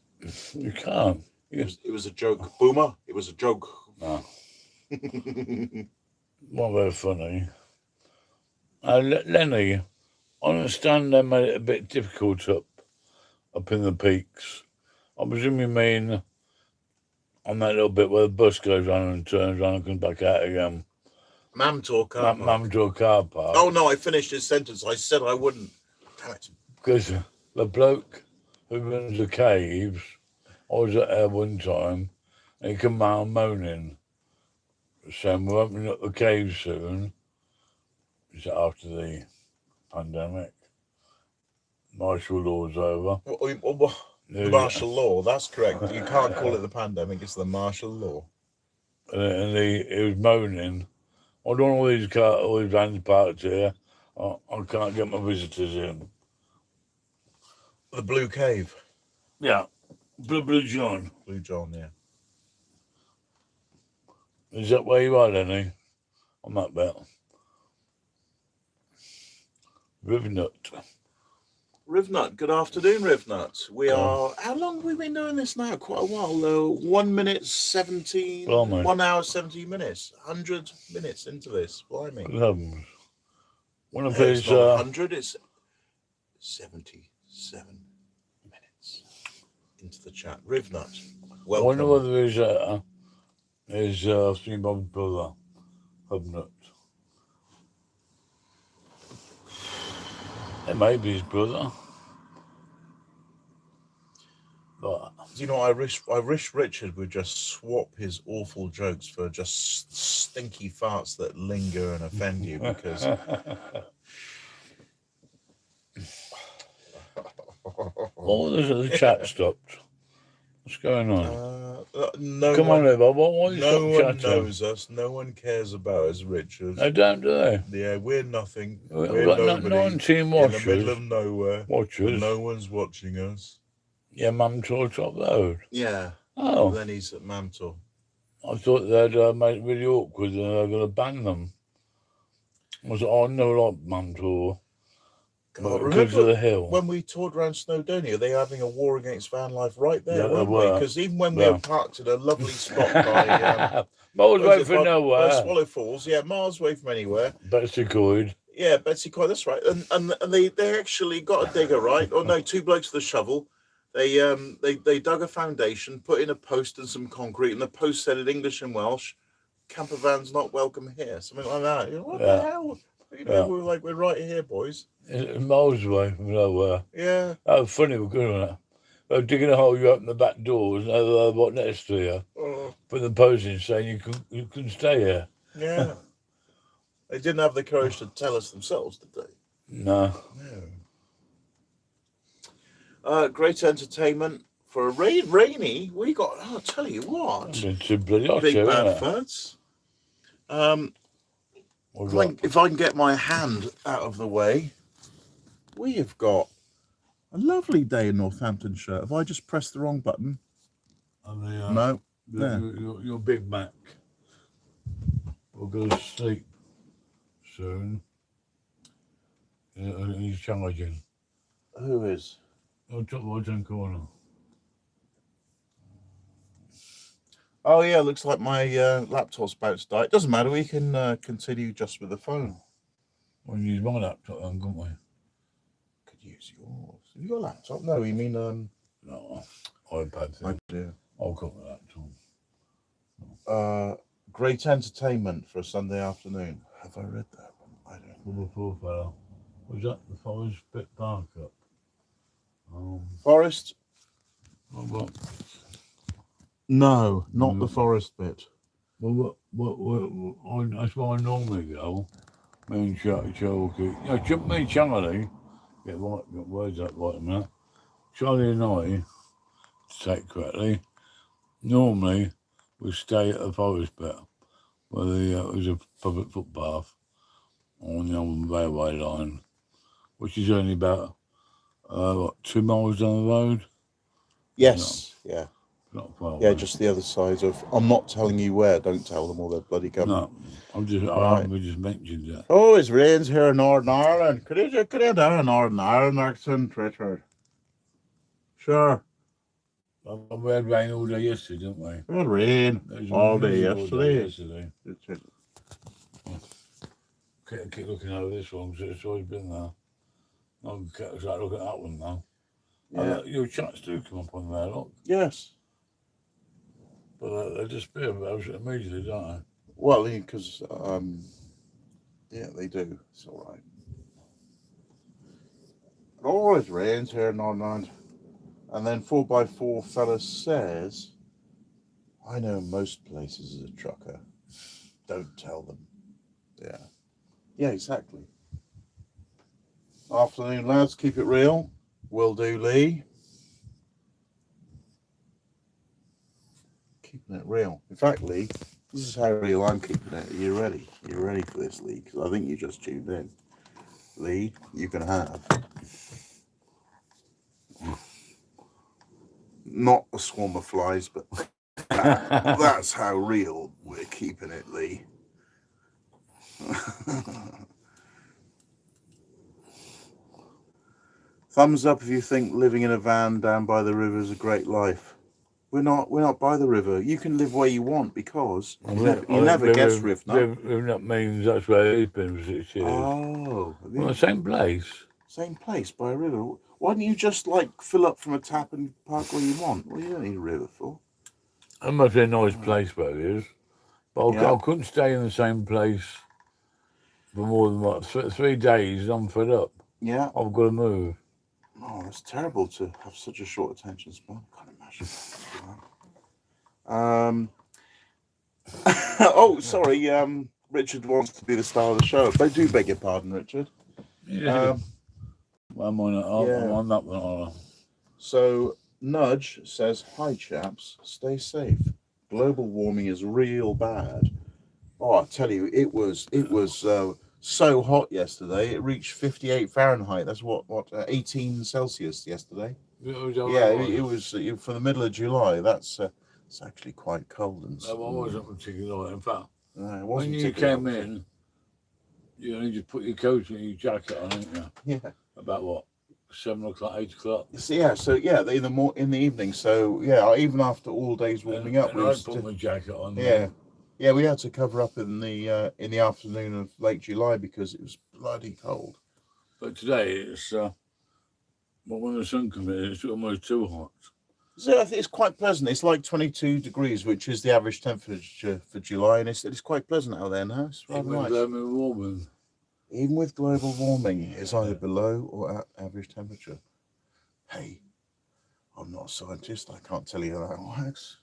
You can't. It was a joke. Boomer, it was a joke. No. Not very funny. Lenny, I understand they made it a bit difficult up in the Peaks. I presume you mean on that little bit where the bus goes on and turns on and comes back out again. Mamtor car park. Mamtor car park. Oh no, I finished his sentence. I said I wouldn't. Damn it. Because the bloke who runs the caves, I was at there one time, and he came out moaning, saying we're opening up the caves soon. Is it after the pandemic? martial law's over. The martial law, that's correct. You can't call it the pandemic, it's the martial law. And he was moaning, I don't know all these vans parked here. I can't get my visitors in. The Blue Cave. Yeah, Blue John. Blue John, yeah. Is that where you are, Lenny? On that bit. Rivnut. Rivnut, good afternoon, Rivnut. We are, how long have we been doing this now? Quite a while, though. 1 minute 17, Blimey. 1 hour 17 minutes, 100 minutes into this. Blimey. Good heavens. One of It's his, not 100, it's 77 minutes into the chat. Rivnut, I welcome. wonder whether his three Bob's brother, Hubnut. It may be his brother. But Do you know, I wish Richard would just swap his awful jokes for just stinky farts that linger and offend you, because oh, the chat stopped. What's going on? no Come one, on, Bob. Why you no stop one chatting? knows us. No one cares about us, Richard. They don't, do they? Yeah, we're nothing. We've We're got nobody 19 in the watchers. middle of nowhere. Watchers. No one's watching us. Yeah, Mum talks up road. Yeah. Oh, Then he's at Mamtor. I thought they'd made it really awkward and they're going to ban them. I was like, oh, no, like Mum tour. God, Because of remember the hill. when we toured around Snowdonia, they were having a war against van life right there, Yeah, they weren't we? were. Because even when we Yeah. were parked at a lovely spot by Miles away by from nowhere. Swallow Falls, yeah, miles away from anywhere. Betsy Coyd. Yeah, Betsy Coy, that's right. And they actually got a digger, right? Oh no, two blokes with a shovel. They dug a foundation, put in a post and some concrete, and the post said in English and Welsh, "Camper vans not welcome here," something like that. You know, what the hell? You know, we were like, we're right here, boys. It's miles away from nowhere. Yeah. That was funny, we're good on it. They were digging a hole, you open the back doors, and they're what next to you. Oh, Put the post in saying you can stay here. yeah. They didn't have the courage to tell us themselves, did they? No. No. Great entertainment for a rainy. We got. I'll tell you what. It's too bloody hot Big here, bad isn't it? fuds. If I can get my hand out of the way, we have got a lovely day in Northamptonshire. Have I just pressed the wrong button? No. There. Your Big Mac. We'll go to sleep soon. He's charging. Who is? Oh, top right-hand corner. Oh yeah, looks like my laptop's about to die. It doesn't matter. We can continue just with the phone. We can use my laptop then, couldn't we? Could use yours. Have you got a laptop? No, you mean No, iPad thing. I do. I'll got my laptop. Great entertainment for a Sunday afternoon. Have I read that one? I don't know. Number 4 fella. Was that the Forest Bit Park up? Forest? Well, No, not the forest bit. That's where I normally go. Me and Charlie. Me and Charlie. Get words up right a minute. Charlie and I, to say it correctly, normally we stay at the forest bit where there's a public footpath on the old railway line, which is only about 2 miles down the road. Yes, yeah. Not far Yeah, away. just the other side of. I'm not telling you where. Don't tell them, or they'll bloody come. No, we just mentioned that. Oh, it rains here in Northern Ireland. Could you do a Northern Ireland accent, Richard? Sure. We had rain all day yesterday, didn't we? We had rain It was all day miserable yesterday. Keep looking over this one because it's always been there. I'll start looking at that one now. Yeah. Your chats do come up on there, look. Yes. But they disappear immediately, don't they? Well, because yeah, they do. It's all right. It always rains here in Northern Ireland. And then 4x4 fella says, "I know most places as a trucker. Don't tell them." Yeah. Yeah, exactly. Afternoon, lads. Keep it real. Will do, Lee. Keeping it real. In fact, Lee, this is how real I'm keeping it. Are you ready? You're ready for this, Lee? Because I think you just tuned in. Lee, you can have not a swarm of flies, but that's how real we're keeping it, Lee. Thumbs up if you think living in a van down by the river is a great life. We're not by the river. You can live where you want because you never guess Rift. That means that's where he's been for 6 years. Oh, Well, the same place. Same place by a river. Why don't you just like fill up from a tap and park where you want? Well, you don't need a river for. That must be a nice place where it is. But I couldn't stay in the same place for more than what 3 days. I'm fed up. Yeah. I've got to move. Oh, that's terrible to have such a short attention span. I can't imagine. Oh, sorry. Richard wants to be the star of the show. I do beg your pardon, Richard. Yeah. I'm on that one. So Nudge says, "Hi chaps, stay safe. Global warming is real bad." Oh, I tell you, it was so hot yesterday. It reached 58 Fahrenheit. That's what 18 Celsius yesterday. It was for the middle of July. That's it's actually quite cold. And that one wasn't particularly. In fact, when you came in, you only just put your coat and your jacket on, didn't you? Yeah. About what? 7 o'clock, 8 o'clock. In the evening. So yeah, even after all day's warming up, I put my jacket on. Yeah, we had to cover up in the afternoon of late July because it was bloody cold. But today it's when the sun comes in, it's almost too hot. So I think it's quite pleasant. It's like 22 degrees, which is the average temperature for July, and it's quite pleasant out there now. It's rather nice. Even with global warming, it's either below or at average temperature. Hey, I'm not a scientist. I can't tell you how that works.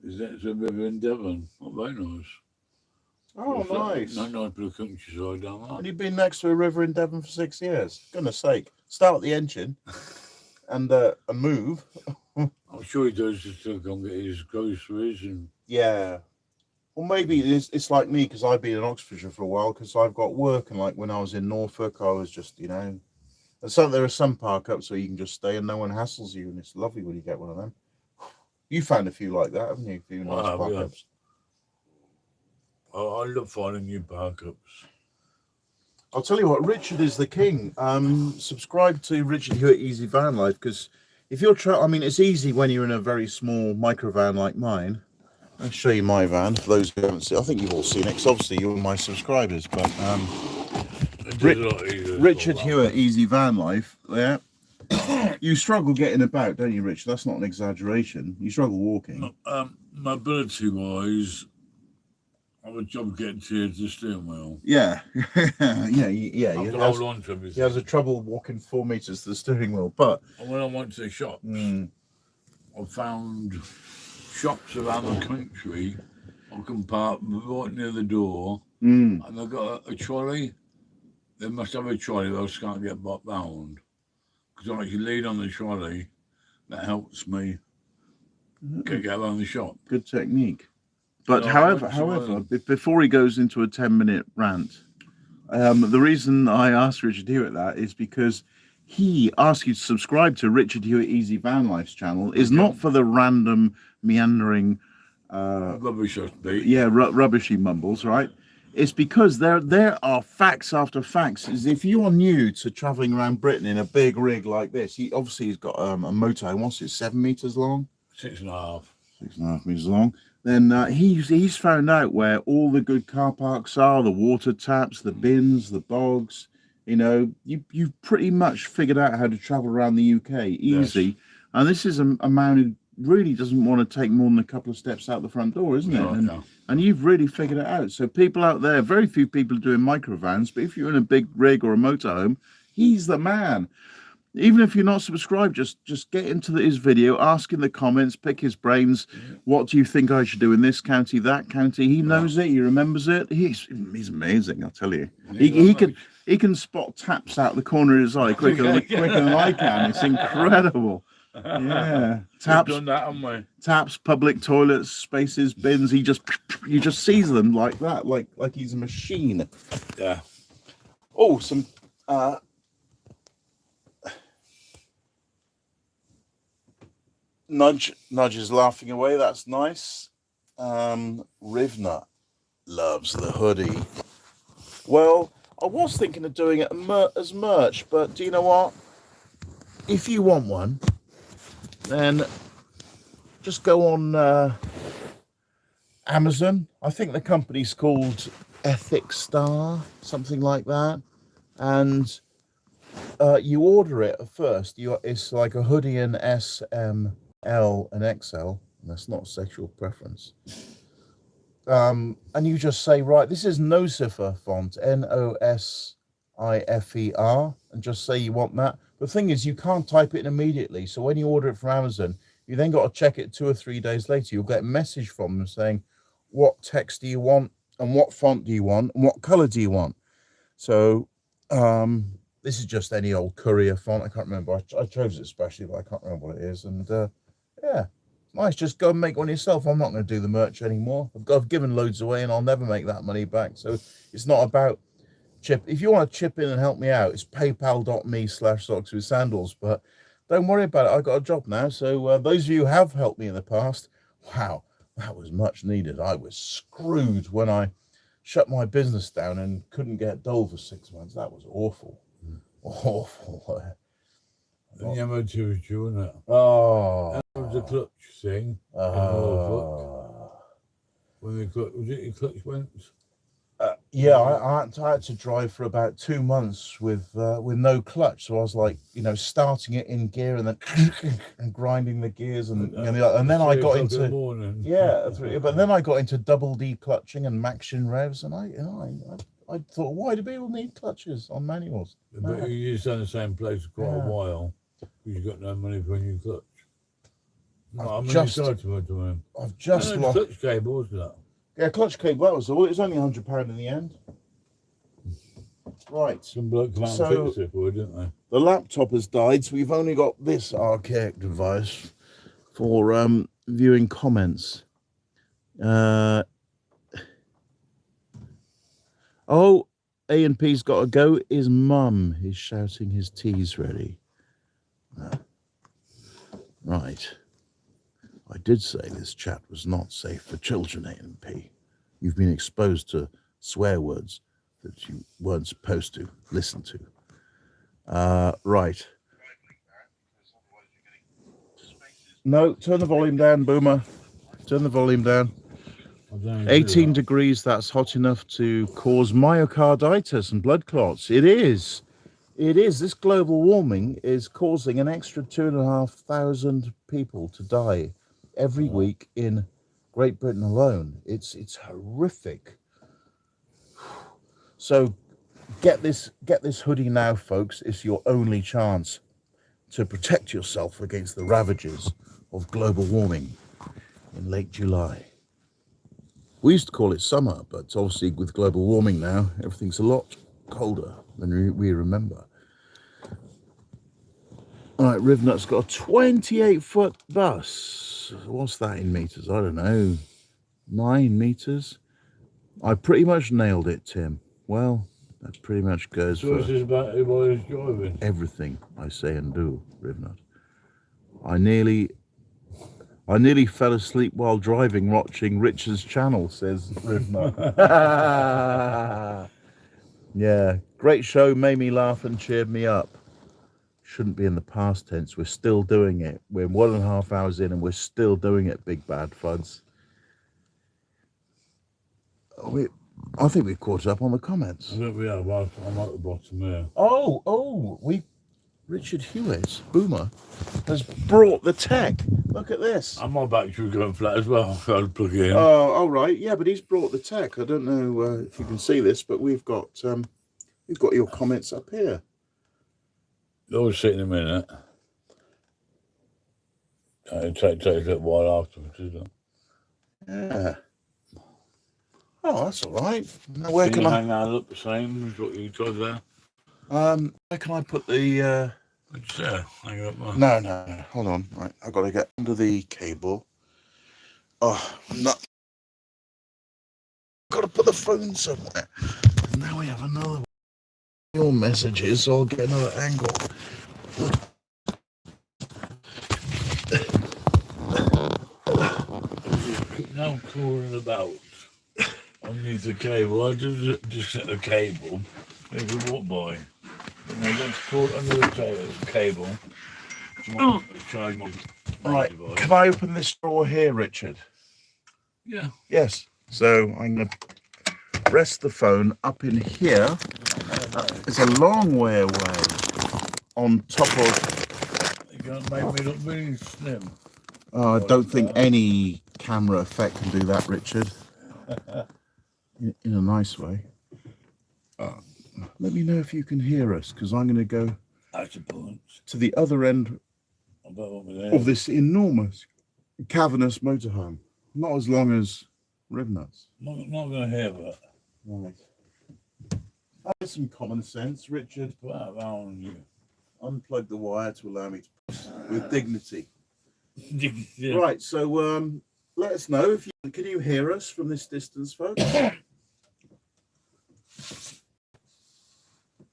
Is that a river in Devon? Not very nice. Oh, nice. Nice bit of countryside down there. And you've been next to a river in Devon for 6 years. Goodness sake. Start the engine and move. I'm sure he does just to go and get his groceries and... Yeah. Well, maybe it's like me because I've been in Oxfordshire for a while because I've got work, and like when I was in Norfolk, I was just, and so there are some park ups where you can just stay and no one hassles you, and it's lovely when you get one of them. You found a few like that, haven't you? A few nice park ups. I love finding new park ups. I'll tell you what, Richard is the king. Subscribe to Richard Hewitt Easy Van Life because if you're it's easy when you're in a very small microvan like mine. I'll show you my van for those who haven't seen. I think you've all seen it because obviously you're my subscribers. But Richard Hewitt Easy Van Life. Yeah, you struggle getting about, don't you, Rich? That's not an exaggeration. You struggle walking. Mobility-wise, I have a job getting to the steering wheel. Yeah. yeah. He has a trouble walking 4 meters to the steering wheel. But when I went to the shops, I found shops around the country. I can park right near the door, and they've got a trolley. They must have a trolley, or else can't get round. Because I can lean on the trolley. That helps me get around the shop. Good technique. But however, before he goes into a 10-minute rant, the reason I asked Richard Hewitt that is because he asked you to subscribe to Richard Hewitt Easy Van Life's channel is not for the random meandering rubbishy mumbles, right? It's because there are facts after facts. If you are new to traveling around Britain in a big rig like this, he's got a motorhome. What's it, 7 meters long? 6.5. 6.5 meters long. Then he's found out where all the good car parks are, the water taps, the bins, the bogs. You've pretty much figured out how to travel around the UK easy. Yes. And this is a man who really doesn't want to take more than a couple of steps out the front door, isn't it? And you've really figured it out. So people out there, very few people are doing microvans, but if you're in a big rig or a motorhome, he's the man. Even if you're not subscribed, just get into his video, ask in the comments, pick his brains. What do you think I should do in this county, that county? He knows it. He remembers it. He's amazing, I tell you. He can spot taps out the corner of his eye quicker than I can. It's incredible. Yeah, taps. We've done that, haven't we? Taps, public toilets, spaces, bins. He just sees them like that, like he's a machine. Yeah. Oh, some. Nudge is laughing away. That's nice. Rivnut loves the hoodie. Well, I was thinking of doing it as merch, but do you know what? If you want one, then just go on Amazon. I think the company's called Ethic Star, something like that, and you order it at first. It's like a hoodie in S, M, L and XL, and that's not sexual preference. And you just say, right, this is Nosifer font, Nosifer, and just say you want that. The thing is, you can't type it in immediately, so when you order it from Amazon, you then got to check it 2 or 3 days later. You'll get a message from them saying, what text do you want, and what font do you want, and what color do you want? So this is just any old courier font. I can't remember. I chose it specially, but I can't remember what it is. And yeah, nice. Just go and make one yourself. I'm not going to do the merch anymore. I've given loads away, and I'll never make that money back. So it's not about chip. If you want to chip in and help me out, it's paypal.me/socks with sandals. But don't worry about it. I got a job now. So those of you who have helped me in the past, wow, that was much needed. I was screwed when I shut my business down and couldn't get dole for 6 months. That was awful. Awful. The MOT was due, wasn't it? Oh. That was the clutch thing. When the clutch, was it your clutch went? Yeah, I had to drive for about 2 months with no clutch. So I was like, starting it in gear and then and grinding the gears and then I got into but then I got into double D clutching and Maxion revs, and I thought, why do people need clutches on manuals? But you used to in the same place for quite a while because you got no money for a new clutch. I've just lost clutch cable, wasn't it? Yeah, clutch cable, that was all. It was only £100 in the end. Right. Some bloke come out and fixed it for it, didn't they? The laptop has died, so we've only got this archaic device for viewing comments. Oh, A&P's got to go. His mum is shouting his tea's ready. Right. I did say this chat was not safe for children, A&P. You've been exposed to swear words that you weren't supposed to listen to. Right. No, turn the volume down, Boomer. Turn the volume down. 18 degrees, that's hot enough to cause myocarditis and blood clots. It is. It is. This global warming is causing an extra 2,500 people to die every week in Great Britain alone. It's horrific. So get this hoodie now, folks. It's your only chance to protect yourself against the ravages of global warming in late July. We used to call it summer, but obviously with global warming now, everything's a lot colder than we remember. All right, Rivnut's got a 28-foot bus. What's that in meters? I don't know. 9 meters? I pretty much nailed it, Tim. Well, that pretty much goes for about who I was driving. Everything I say and do, Rivnut. I nearly fell asleep while driving watching Richard's channel, says Rivnut. Yeah, great show, made me laugh and cheered me up. Shouldn't be in the past tense. We're still doing it. We're 1.5 hours in and we're still doing it, Big Bad Fuds. I think we've caught up on the comments. I think we have. I'm at the bottom there. Richard Hewitt, Boomer, has brought the tech. Look at this. And my battery was going flat as well. So I'd plug it in. Oh, all right. Yeah, but he's brought the tech. I don't know if you can see this, but we've got your comments up here. They'll sit in a minute. It takes a little while afterwards, isn't it? Yeah. Oh, that's all right. Now, where can you I? hang out look the same as what you tried there? Where can I put the? It's hang up there. No. Hold on. Right, I've got to get under the cable. Oh, no. Got to put the phone somewhere. And now we have another one. Your messages, so I'll get another angle. Now crawling about underneath the cable. I just set the cable. They can walk by. And I got caught under the cable. Charge my Right. device. Can I open this drawer here, Richard? Yeah. Yes. So I'm going to rest the phone up in here. It's a long way away. On top of. You're going to make me look really slim. Oh, I don't think any camera effect can do that, Richard. In a nice way. Let me know if you can hear us, because I'm going to go to the other end of this enormous cavernous motorhome. Not as long as Rivnuts. Not going to hear that. Right. Have some common sense, Richard. Put that around you. Unplug the wire to allow me to push with dignity. Yeah. Right, so let us know if you can you hear us from this distance, folks?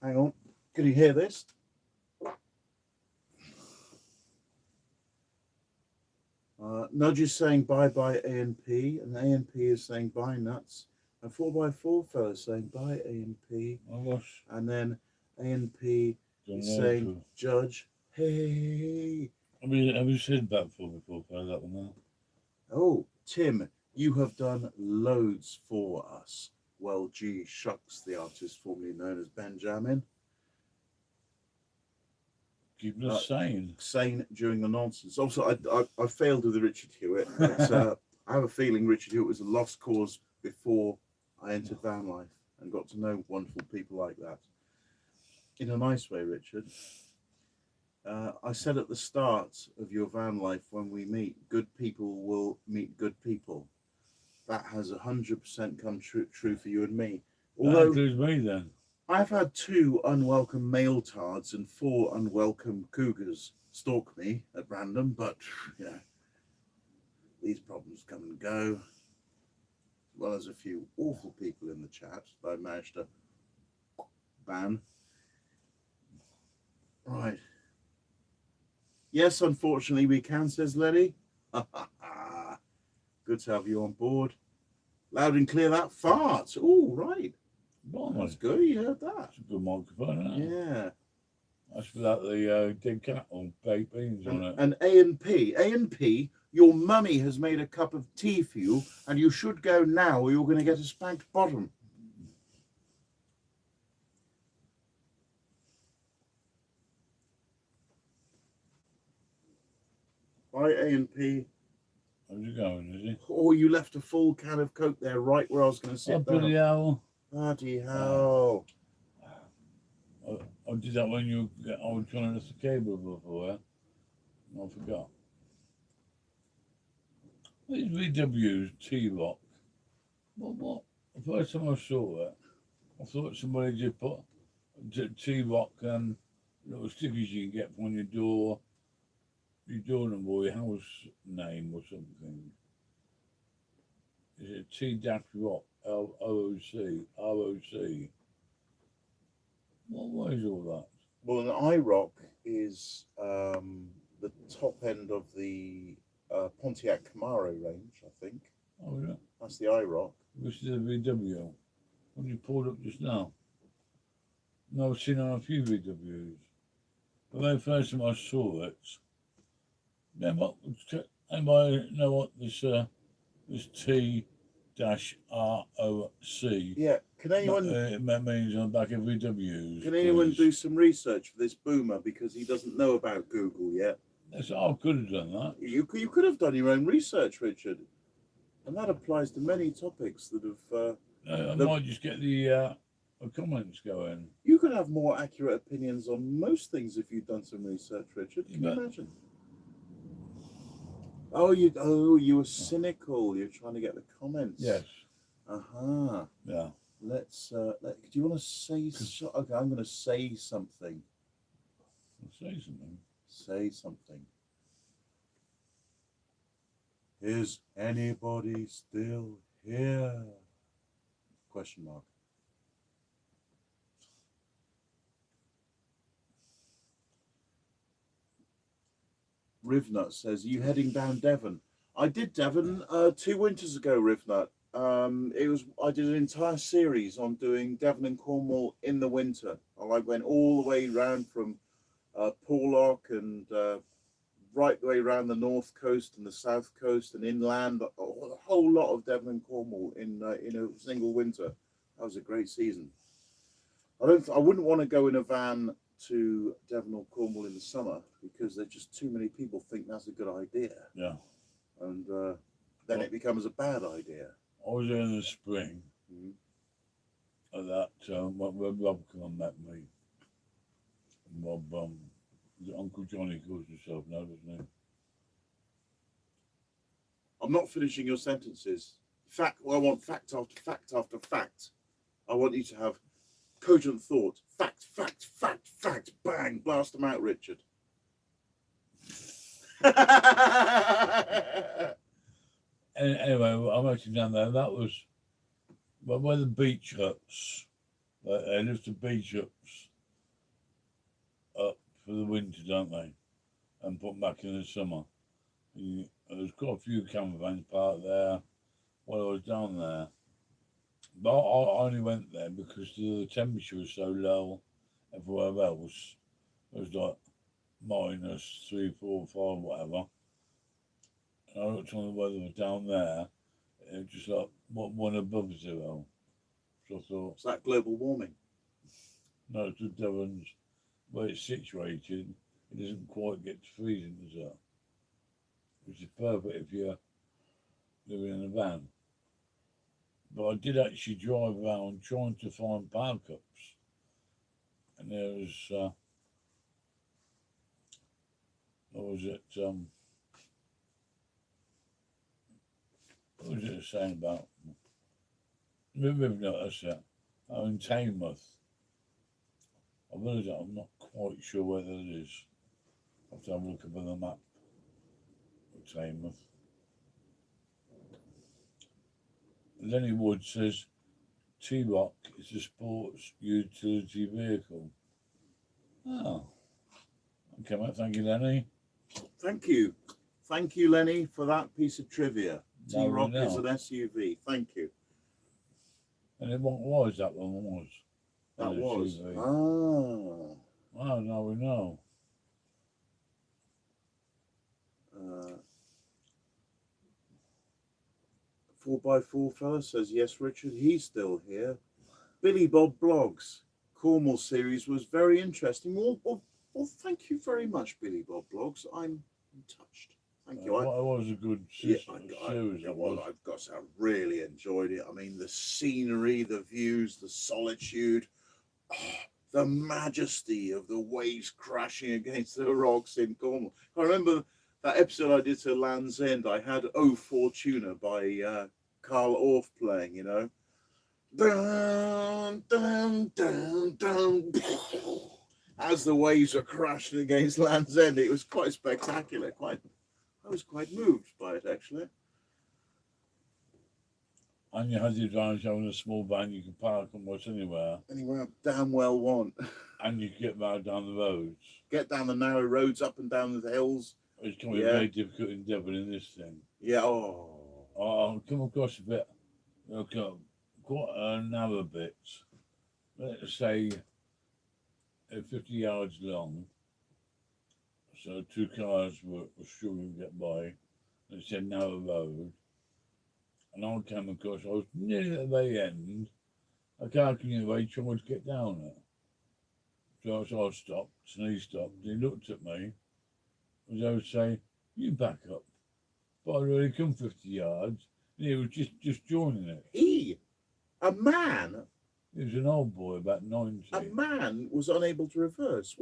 Hang on, can you hear this? Nudge is saying bye A&P, and A&P is saying bye nuts, and 4x4 fella is saying bye A&P, and then A&P is saying Judge, hey. Have you said that before, that one now? Oh, Tim, you have done loads for us. Well, gee, shucks, the artist formerly known as Benjamin. Keep us sane. Sane during the nonsense. Also, I failed with the Richard Hewitt. But, I have a feeling Richard Hewitt was a lost cause before I entered Vanlife and got to know wonderful people like that. In a nice way, Richard. I said at the start of your van life, when we meet, good people will meet good people. That has 100% come true for you and me. Although that includes me then. I've had 2 unwelcome male tards and 4 unwelcome cougars stalk me at random, but you know, these problems come and go. As well as a few awful people in the chat that I managed to ban. Right. Yes, unfortunately we can, says Lenny. Good to have you on board. Loud and clear that fart. Oh, right. That's good. You heard that. That's a good microphone, isn't it? Yeah. That's without the dead cat or baked beans on it. And A&P, your mummy has made a cup of tea for you, and you should go now or you're going to get a spanked bottom. Bye, A&P. How's it going, is it? Oh, you left a full can of Coke there, right where I was going to sit down. Bloody hell. Bloody hell. I did that when I was trying to lift the cable before, I forgot. These VWs, T-Rock. What? The first time I saw it, I thought somebody just put T-Rock little stickers you can get on your door number or your house name or something. Is it T-Rock, ROC? What is all that? Well, an IROC is the top end of the Pontiac Camaro range, I think. Oh, yeah. That's the IROC. This is a VW. What you pulled up just now? No, I've seen on a few VWs. The very first time I saw it, anybody know what this T-ROC? Yeah. Can anyone? It means on the back of VWs. Can anyone do some research for this boomer, because he doesn't know about Google yet? Yes, I could have done that. You could have done your own research, Richard, and that applies to many topics that have. I might just get the the comments going. You could have more accurate opinions on most things if you'd done some research, Richard. Can you imagine? Oh, you were cynical. You're trying to get the comments. Yes. Uh-huh. Yeah. Let's do you want to say okay, I'm going to say something. Say something. Say something. Is anybody still here? Question mark. Rivnut says, "You heading down Devon?" I did Devon 2 winters ago, Rivnut. I did an entire series on doing Devon and Cornwall in the winter. I went all the way round from Porlock and right the way around the north coast and the south coast and inland. A whole lot of Devon and Cornwall in a single winter. That was a great season. I wouldn't want to go in a van to Devon or Cornwall in the summer because there's just too many people think that's a good idea. Yeah. And then it becomes a bad idea. I was there in the spring at that when Rob come and met me. And Rob, Uncle Johnny calls himself now, doesn't he? I'm not finishing your sentences. I want fact after fact after fact. I want you to have cogent thought. Fact, fact, fact, fact. Bang, blast them out, Richard. Anyway, I'm actually down there. That was where the beach huts. They lift the beach huts up for the winter, don't they? And put them back in the summer. There's quite a few camper vans parked there while I was down there. But I only went there because the temperature was so low everywhere else. It was like -3, 4, 5, whatever. And I looked on the weather down there, it was just like one above 0. So I thought, Is that global warming? no, it's the Devon's where it's situated, it doesn't quite get to freezing, does it? Which is perfect if you're living in a van. But I did actually drive around trying to find park-ups. And there was, what was it saying about? Rivnut, that's it. In Tamworth. I'm not quite sure where that is. I'll have to have a look up on the map of Tamworth. Lenny Wood says T-Rock is a sports utility vehicle. Oh. Okay, mate, thank you, Lenny. Thank you. Thank you, Lenny, for that piece of trivia. Now we T-Rock know. is an SUV. Thank you. And it was that one was. That An was. SUV. Ah. Oh, now we know. 4x4 fella says, yes, Richard, he's still here. Billy Bob Blogs. Cornwall series was very interesting. Well, thank you very much, Billy Bob Blogs. I'm touched. Thank you. It was a good series. I've got to say, I really enjoyed it. I mean, the scenery, the views, the solitude, the majesty of the waves crashing against the rocks in Cornwall. I remember that episode I did to Land's End. I had O Fortuna by Carl Orff playing, you know. Dun, dun, dun, dun. As the waves are crashing against Land's End, it was quite spectacular. I was quite moved by it, actually. And you had the advantage of having a small van you could park almost anywhere. Anywhere I damn well want. And you could get right down the roads. Get down the narrow roads, up and down the hills. It's going to be very difficult in Devon in this thing. Yeah, oh. I've come across a bit, quite a narrow bit. Let's say 50 yards long. So 2 cars were struggling to get by. And it's a narrow road. And I came across, I was nearly at the very end. A car came in the way trying to get down it. So I stopped, and he stopped. He looked at me, as I would say, you back up. But I'd already come 50 yards, and he was just joining it. He, a man, He was an old boy, about 90. A man was unable to reverse.